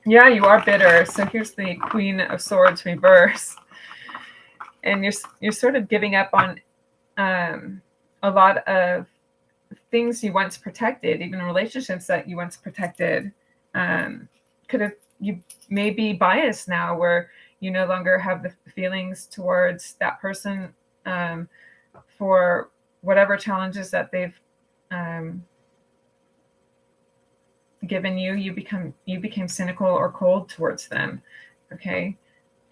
Yeah, you are bitter. So here's the Queen of Swords reverse. And you're sort of giving up on a lot of things you once protected, even relationships that you once protected. You may be biased now where you no longer have the feelings towards that person for whatever challenges that they've given you. You became cynical or cold towards them. Okay.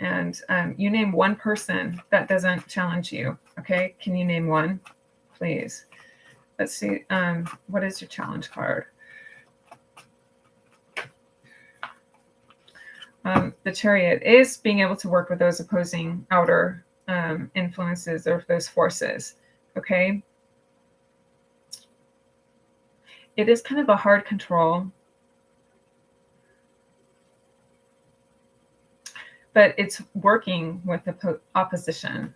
And you name one person that doesn't challenge you. Okay. Can you name one, please? Let's see. What is your challenge card? The Chariot is being able to work with those opposing outer influences or those forces. Okay. It is kind of a hard control, but it's working with the opposition.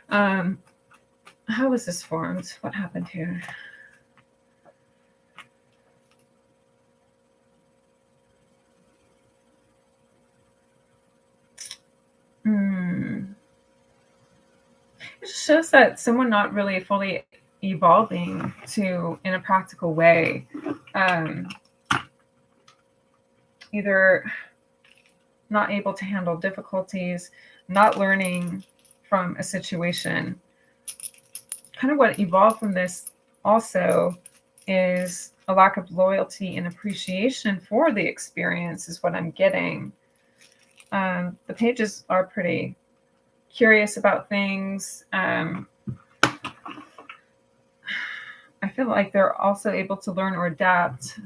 How was this formed? What happened here? It just shows that someone not really fully evolving in a practical way, either not able to handle difficulties, not learning from a situation. Kind of what evolved from this also is a lack of loyalty and appreciation for the experience is what I'm getting. The pages are pretty curious about things. I feel like they're also able to learn or adapt.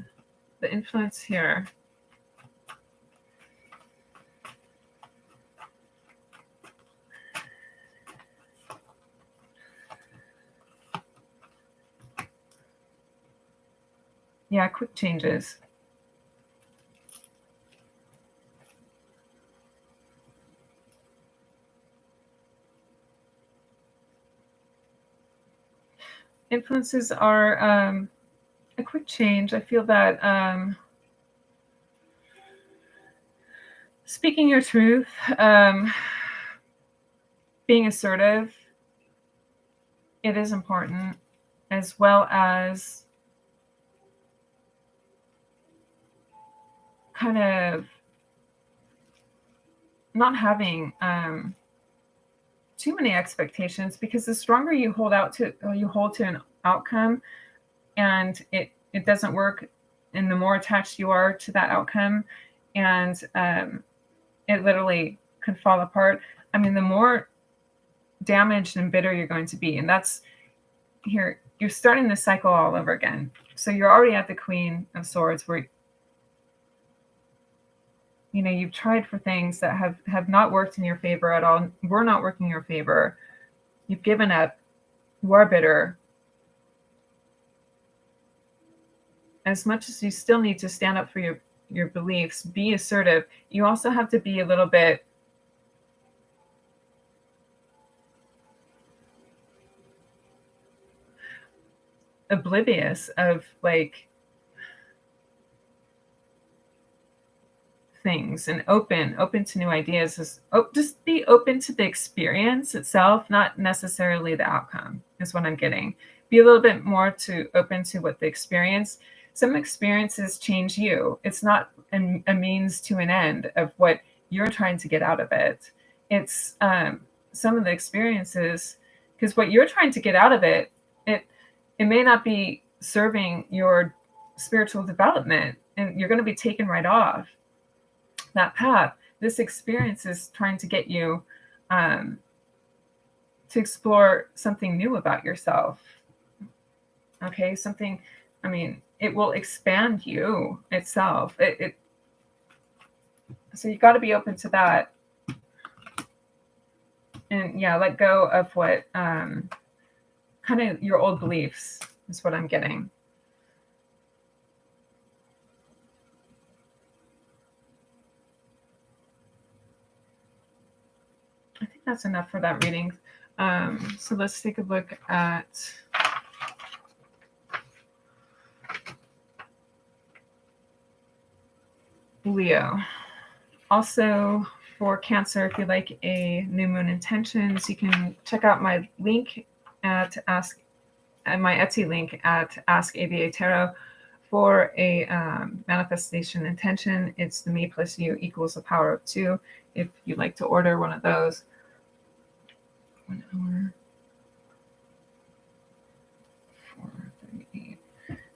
The influence here. Yeah, quick changes. Influences are a quick change. I feel that speaking your truth, being assertive, it is important, as well as kind of not having too many expectations, because the stronger you hold to an outcome and it doesn't work, and the more attached you are to that outcome, and it literally could fall apart. I mean, the more damaged and bitter you're going to be. And that's here, you're starting the cycle all over again. So you're already at the Queen of Swords, where you've tried for things that have not worked in your favor at all. We're not working in your favor. You've given up. You are bitter. As much as you still need to stand up for your beliefs, be assertive, you also have to be a little bit oblivious of things, and open to new ideas. Just be open to the experience itself, not necessarily the outcome, is what I'm getting. Be a little bit more open to what the experience. Some experiences change you. It's not a means to an end of what you're trying to get out of it. It's some of the experiences, because what you're trying to get out of it may not be serving your spiritual development, and you're going to be taken right off that path. This experience is trying to get you to explore something new about yourself. Okay, something, it will expand you itself. So you got to be open to that. And yeah, let go of what kind of your old beliefs is what I'm getting. I think that's enough for that reading. So let's take a look at Leo. Also, for Cancer, if you like a new moon intentions, you can check out my link my Etsy link at Ask Avea Tarot for a manifestation intention. It's the me plus you equals the power of 2. If you'd like to order one of those. 1 hour. 4:38.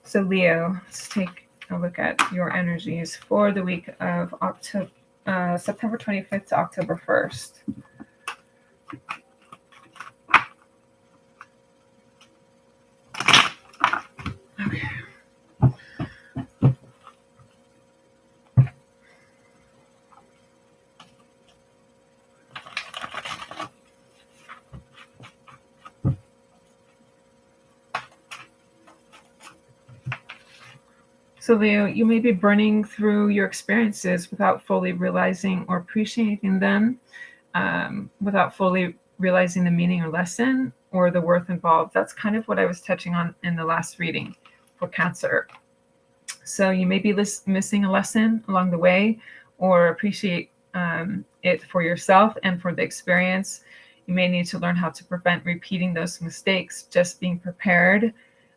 So Leo, let's take a look at your energies for the week of September 25th to October 1st. Okay. So Leo, you may be burning through your experiences without fully realizing or appreciating them, without fully realizing the meaning or lesson or the worth involved. That's kind of what I was touching on in the last reading for Cancer. So you may be missing a lesson along the way, or appreciate it for yourself and for the experience. You may need to learn how to prevent repeating those mistakes, just being prepared.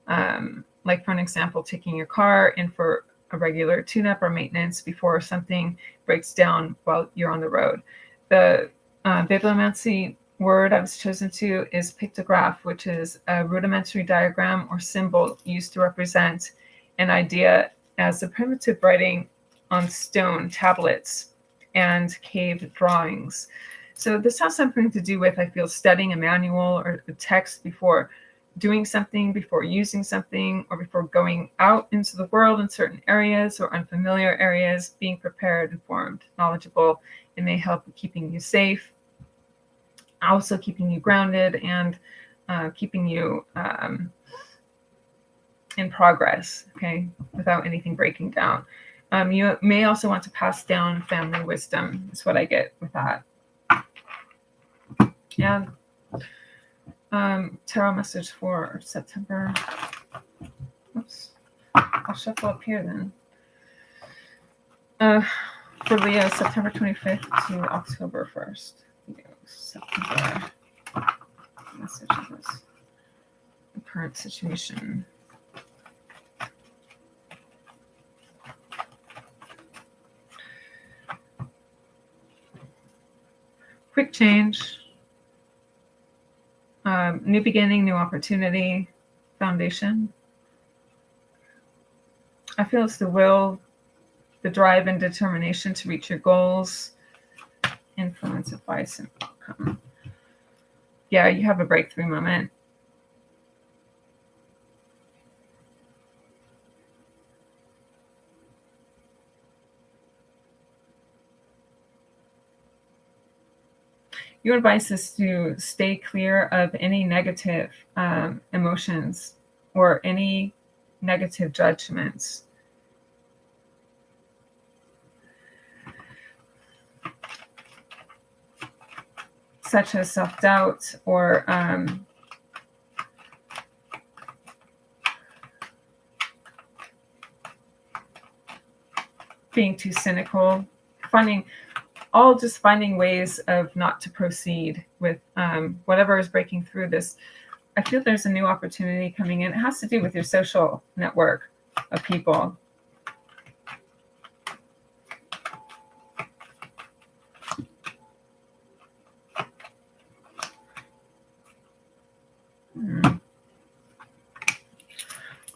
Like for an example, taking your car in for a regular tune-up or maintenance before something breaks down while you're on the road. The bibliomancy word I was chosen to is pictograph, which is a rudimentary diagram or symbol used to represent an idea as a primitive writing on stone tablets and cave drawings. So this has something to do with, I feel, studying a manual or a text before doing something, before using something, or before going out into the world in certain areas or unfamiliar areas, being prepared, informed, knowledgeable. It may help with keeping you safe, also keeping you grounded, and keeping you in progress, okay, without anything breaking down. You may also want to pass down family wisdom. That's what I get with that. And tarot message for September. Oops. I'll shuffle up here then. For Leo, September 25th to October 1st. Leo, September. Message of this. The current situation. Quick change. New beginning, new opportunity, foundation. I feel it's the will, the drive and determination to reach your goals, influence, advice, and outcome. Yeah, you have a breakthrough moment. Your advice is to stay clear of any negative emotions or any negative judgments. Such as self-doubt or being too cynical, finding ways of not to proceed with whatever is breaking through this. I feel there's a new opportunity coming in. It has to do with your social network of people.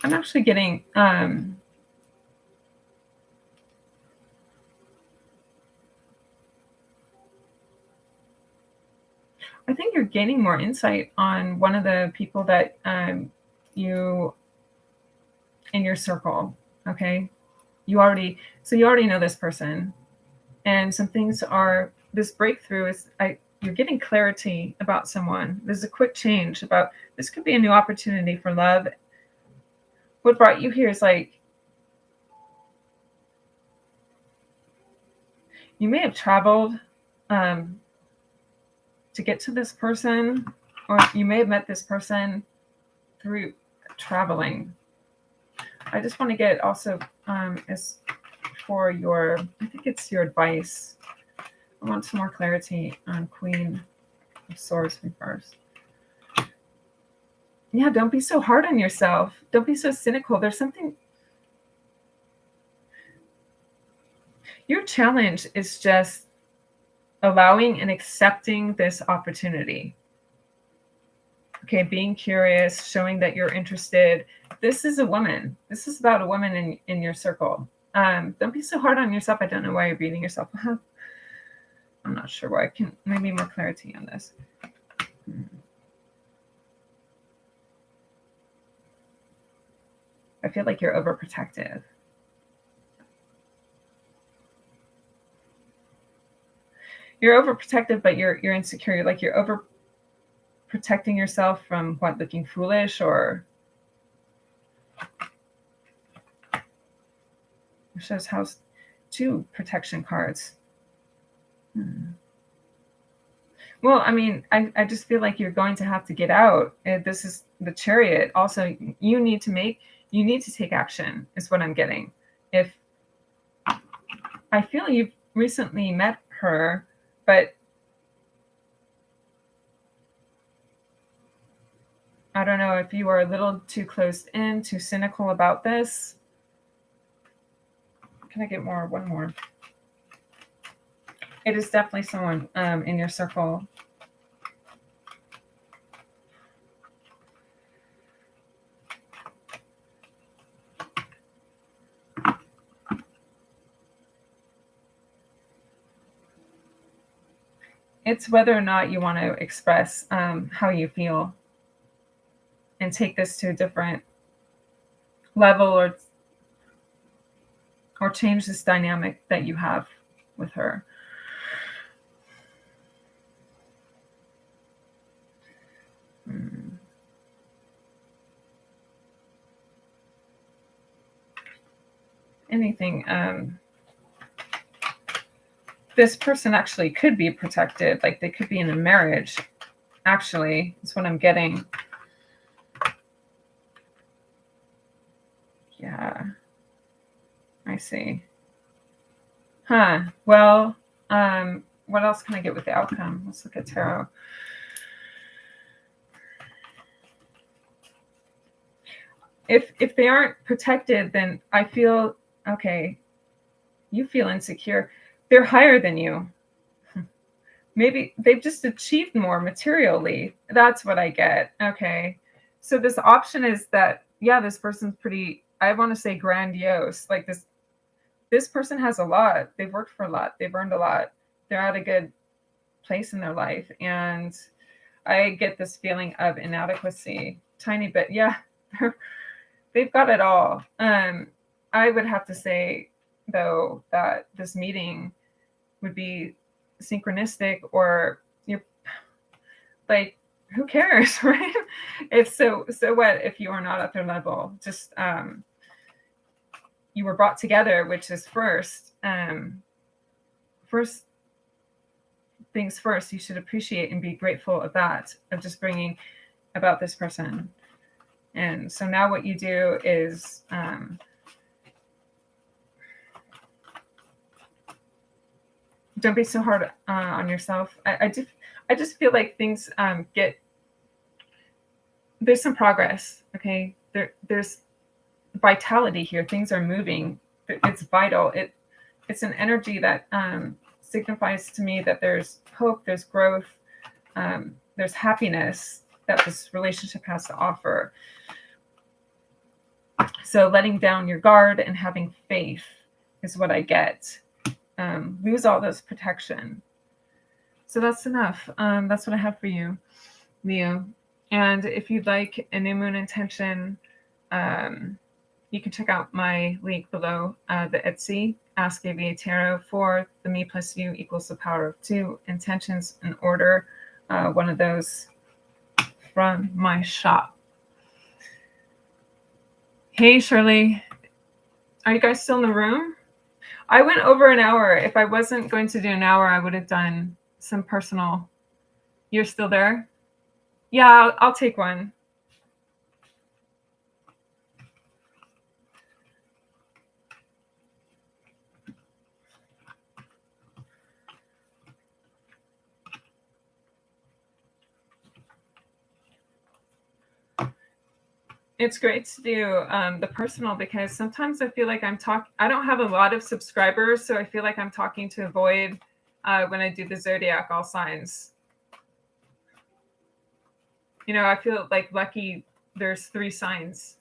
I'm actually getting I think you're gaining more insight on one of the people that you in your circle. Okay, you already know this person, and some things are this breakthrough is you're getting clarity about someone. There's a quick change about this could be a new opportunity for love. What brought you here is like you may have traveled to get to this person, or you may have met this person through traveling. I just want to get also as for your, I think it's your advice. I want some more clarity on Queen of Swords reversed. Yeah, don't be so hard on yourself. Don't be so cynical. There's something. Your challenge is just allowing and accepting this opportunity. Okay, being curious, showing that you're interested. This is a woman. This is about a woman in your circle. Don't be so hard on yourself. I don't know why you're beating yourself up. I'm not sure why. I can maybe more clarity on this. I feel like you're overprotective. You're overprotective, but you're insecure. Like you're overprotecting yourself from what, looking foolish, or it shows house 2 protection cards. Well, I mean, I just feel like you're going to have to get out. This is the Chariot. Also, you need to take action, is what I'm getting. If I feel you've recently met her, but I don't know if you are a little too closed in, too cynical about this. Can I get more? One more. It is definitely someone in your circle. It's whether or not you want to express how you feel and take this to a different level, or change this dynamic that you have with her. Anything. This person actually could be protected, like they could be in a marriage. Actually, that's what I'm getting. Yeah, I see. Huh. Well, what else can I get with the outcome? Let's look at tarot. If they aren't protected, then I feel, okay, you feel insecure. They're higher than you. Maybe they've just achieved more materially. That's what I get. Okay. So this option is that, yeah, this person's pretty, I want to say grandiose. Like this person has a lot. They've worked for a lot. They've earned a lot. They're at a good place in their life. And I get this feeling of inadequacy. Tiny bit. Yeah. They've got it all. I would have to say, though, that this meeting would be synchronistic, or you're like, who cares, right? If so what if you are not at their level? Just you were brought together, which is first things first. You should appreciate and be grateful of that, of just bringing about this person. And so now what you do is don't be so hard on yourself. I just feel like things there's some progress. Okay, there's vitality here. Things are moving. It's vital. It's an energy that signifies to me that there's hope, there's growth, there's happiness that this relationship has to offer. So letting down your guard and having faith is what I get. Lose all this protection. So that's enough. That's what I have for you, Leo. And if you'd like a new moon intention, you can check out my link below, the Etsy, Ask Avea Tarot, for the me plus you equals the power of 2 intentions in order. One of those from my shop. Hey, Shirley. Are you guys still in the room? I went over an hour. If I wasn't going to do an hour, I would have done some personal. You're still there? Yeah, I'll take one. It's great to do the personal, because sometimes I feel like I don't have a lot of subscribers, so I feel like I'm talking to a void when I do the Zodiac, all signs. You know, I feel like lucky there's 3 signs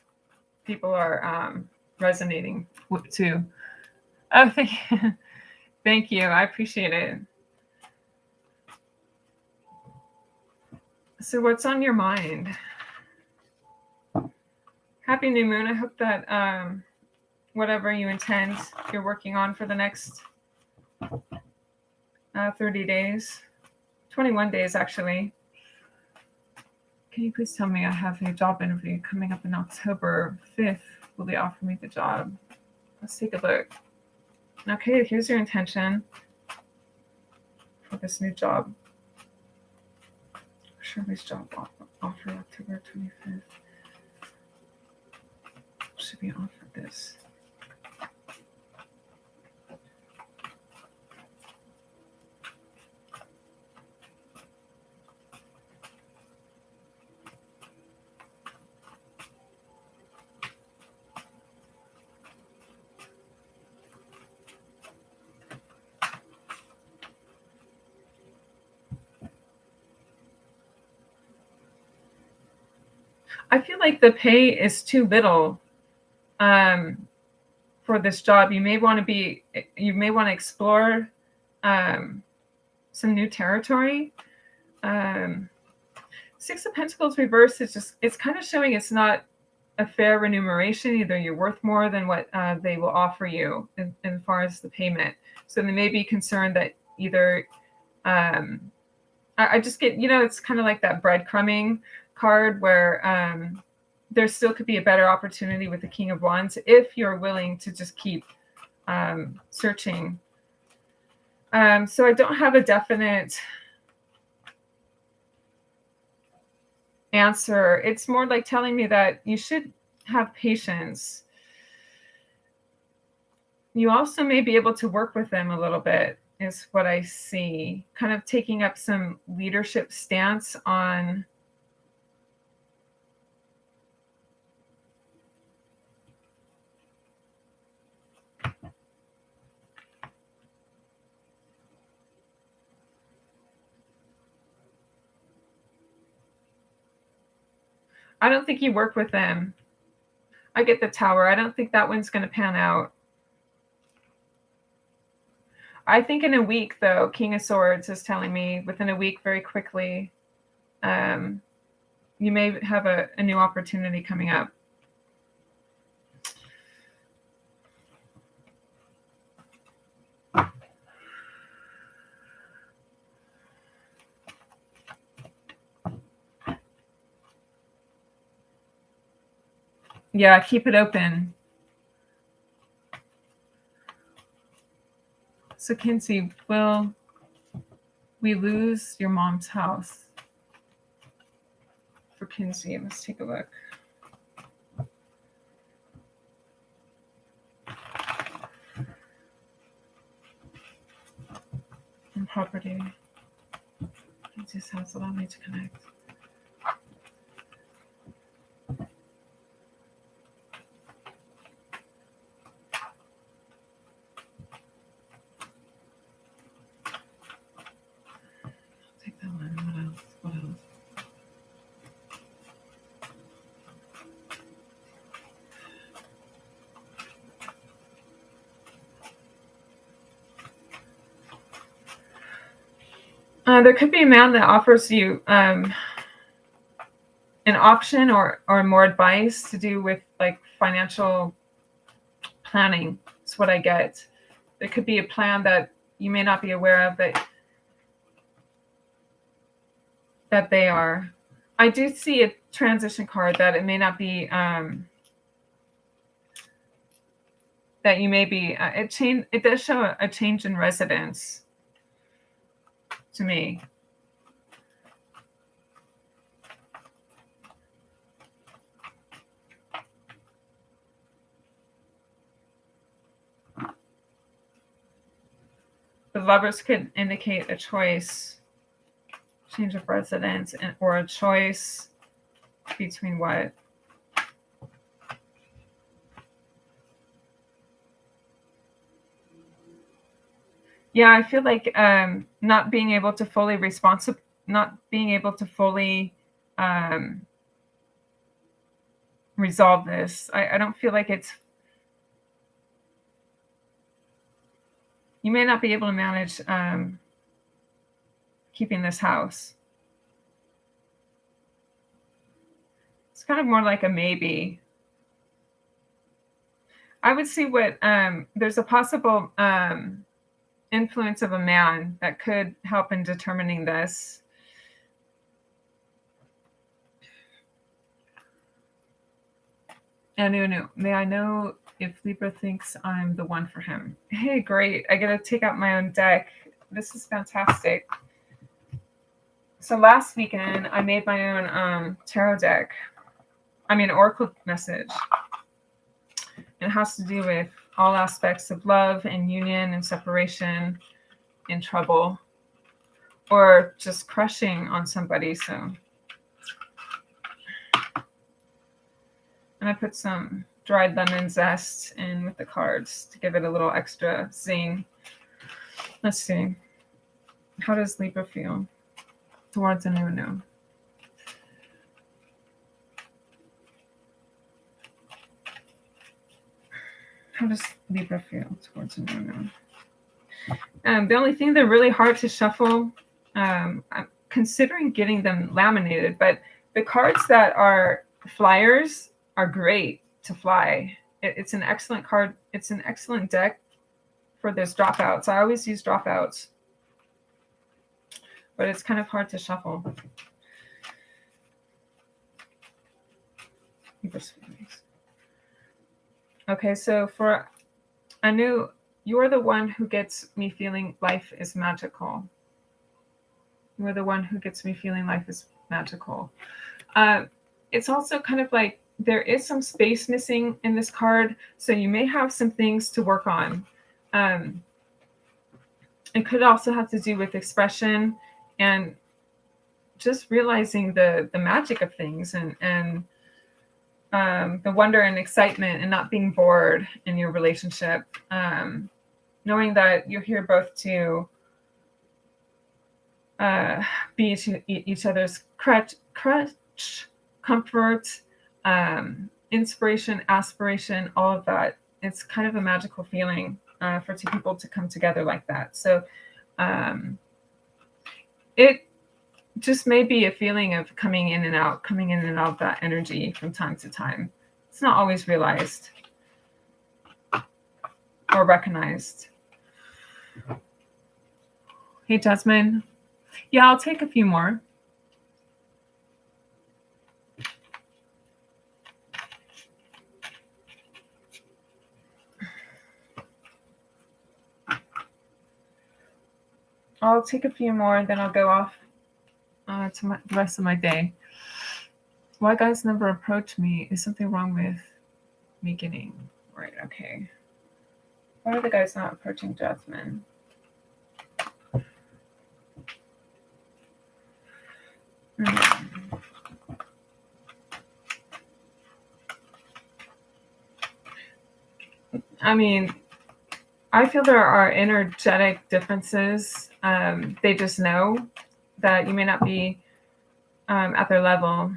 people are resonating with too. Oh, thank you. I appreciate it. So what's on your mind? Happy new moon. I hope that whatever you intend, you're working on for the next 30 days, 21 days actually. Can you please tell me I have a job interview coming up in October 5th? Will they offer me the job? Let's take a look. Okay, here's your intention for this new job. Shirley's job offer October 25th. Should be offered this. I feel like the pay is too little for this job. You may want to explore some new territory. Six of Pentacles reversed it's kind of showing it's not a fair remuneration. Either you're worth more than what they will offer you as far as the payment. So they may be concerned that either I just get, it's kind of like that breadcrumbing card where there still could be a better opportunity with the King of Wands if you're willing to just keep searching. So I don't have a definite answer. It's more like telling me that you should have patience. You also may be able to work with them a little bit, is what I see. Kind of taking up some leadership stance on I don't think you work with them. I get the Tower. I don't think that one's going to pan out. I think in a week, though, King of Swords is telling me within a week, very quickly, you may have a new opportunity coming up. Yeah, keep it open. So, Kinsey, will we lose your mom's house? For Kinsey, let's take a look. And property. Kinsey's house, allow me to connect. Take that one. What else? There could be a man that offers you an option or more advice to do with like financial planning. That's what I get. There could be a plan that you may not be aware of that they are. I do see a transition card that it may not be that you may be it does show a change in residence to me. The Lovers could indicate a choice, change of residence, or a choice between what? Yeah, I feel like not being able to fully resolve this. I don't feel like it's. You may not be able to manage keeping this house. It's kind of more like a maybe. I would see what there's a possible influence of a man that could help in determining this. No. May I know if Libra thinks I'm the one for him? Hey, great. I get to take out my own deck. This is fantastic. So last weekend, I made my own tarot deck. Oracle message. It has to do with all aspects of love and union and separation and trouble, or just crushing on somebody. So, and I put some dried lemon zest in with the cards to give it a little extra zing. Let's see. How does Libra feel towards a new? How does Libra feel towards a new moon? The only thing they're really hard to shuffle, I'm considering getting them laminated, but the cards that are flyers are great to fly. It's an excellent card. It's an excellent deck for this dropouts. I always use dropouts, but it's kind of hard to shuffle. Okay, so for Anu, you're the one who gets me feeling life is magical. You're the one who gets me feeling life is magical. It's also kind of like there is some space missing in this card, so you may have some things to work on. It could also have to do with expression and just realizing the magic of things and the wonder and excitement and not being bored in your relationship. Knowing that you're here both to be each other's crutch, comfort, inspiration, aspiration, all of that. It's kind of a magical feeling for two people to come together like that. So it just may be a feeling of coming in and out of that energy from time to time. It's not always realized or recognized. Hey, Jasmine. Yeah, I'll take a few more. I'll take a few more and then I'll go off to the rest of my day. Why guys never approach me? Is something wrong with me getting right? Okay. Why are the guys not approaching Jasmine? I mean, I feel there are energetic differences. They just know that you may not be at their level.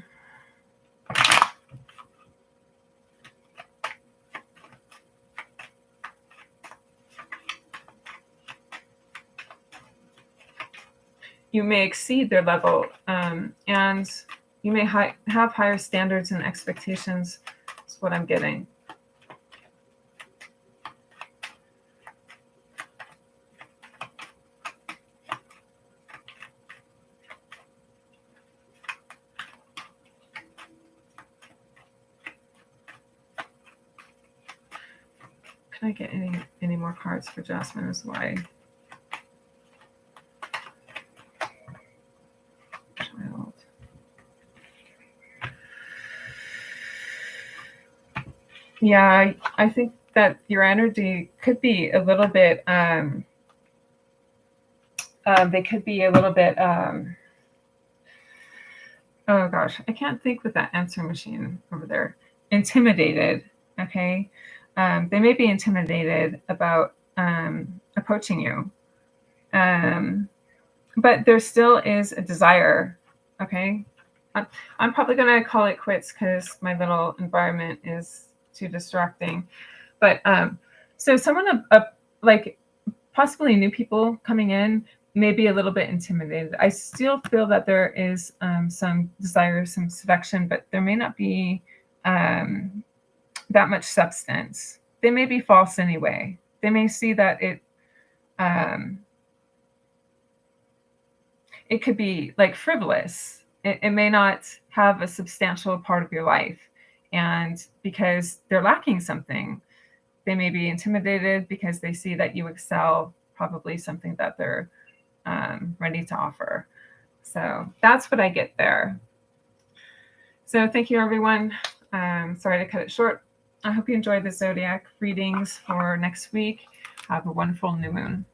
You may exceed their level, and you may have higher standards and expectations. That's what I'm getting. Can I get any more cards for Jasmine as well? Child. Yeah, I think that your energy could be a little bit. They could be a little bit. Oh gosh, I can't think with that answer machine over there. Intimidated. Okay. They may be intimidated about approaching you. But there still is a desire, okay? I'm probably going to call it quits because my little environment is too distracting. But so someone like possibly new people coming in may be a little bit intimidated. I still feel that there is some desire, some seduction, but there may not be that much substance. They may be false anyway. They may see that it could be like frivolous. It may not have a substantial part of your life. And because they're lacking something, they may be intimidated because they see that you excel probably something that they're ready to offer. So that's what I get there. So thank you, everyone. Sorry to cut it short. I hope you enjoyed the Zodiac readings for next week. Have a wonderful new moon.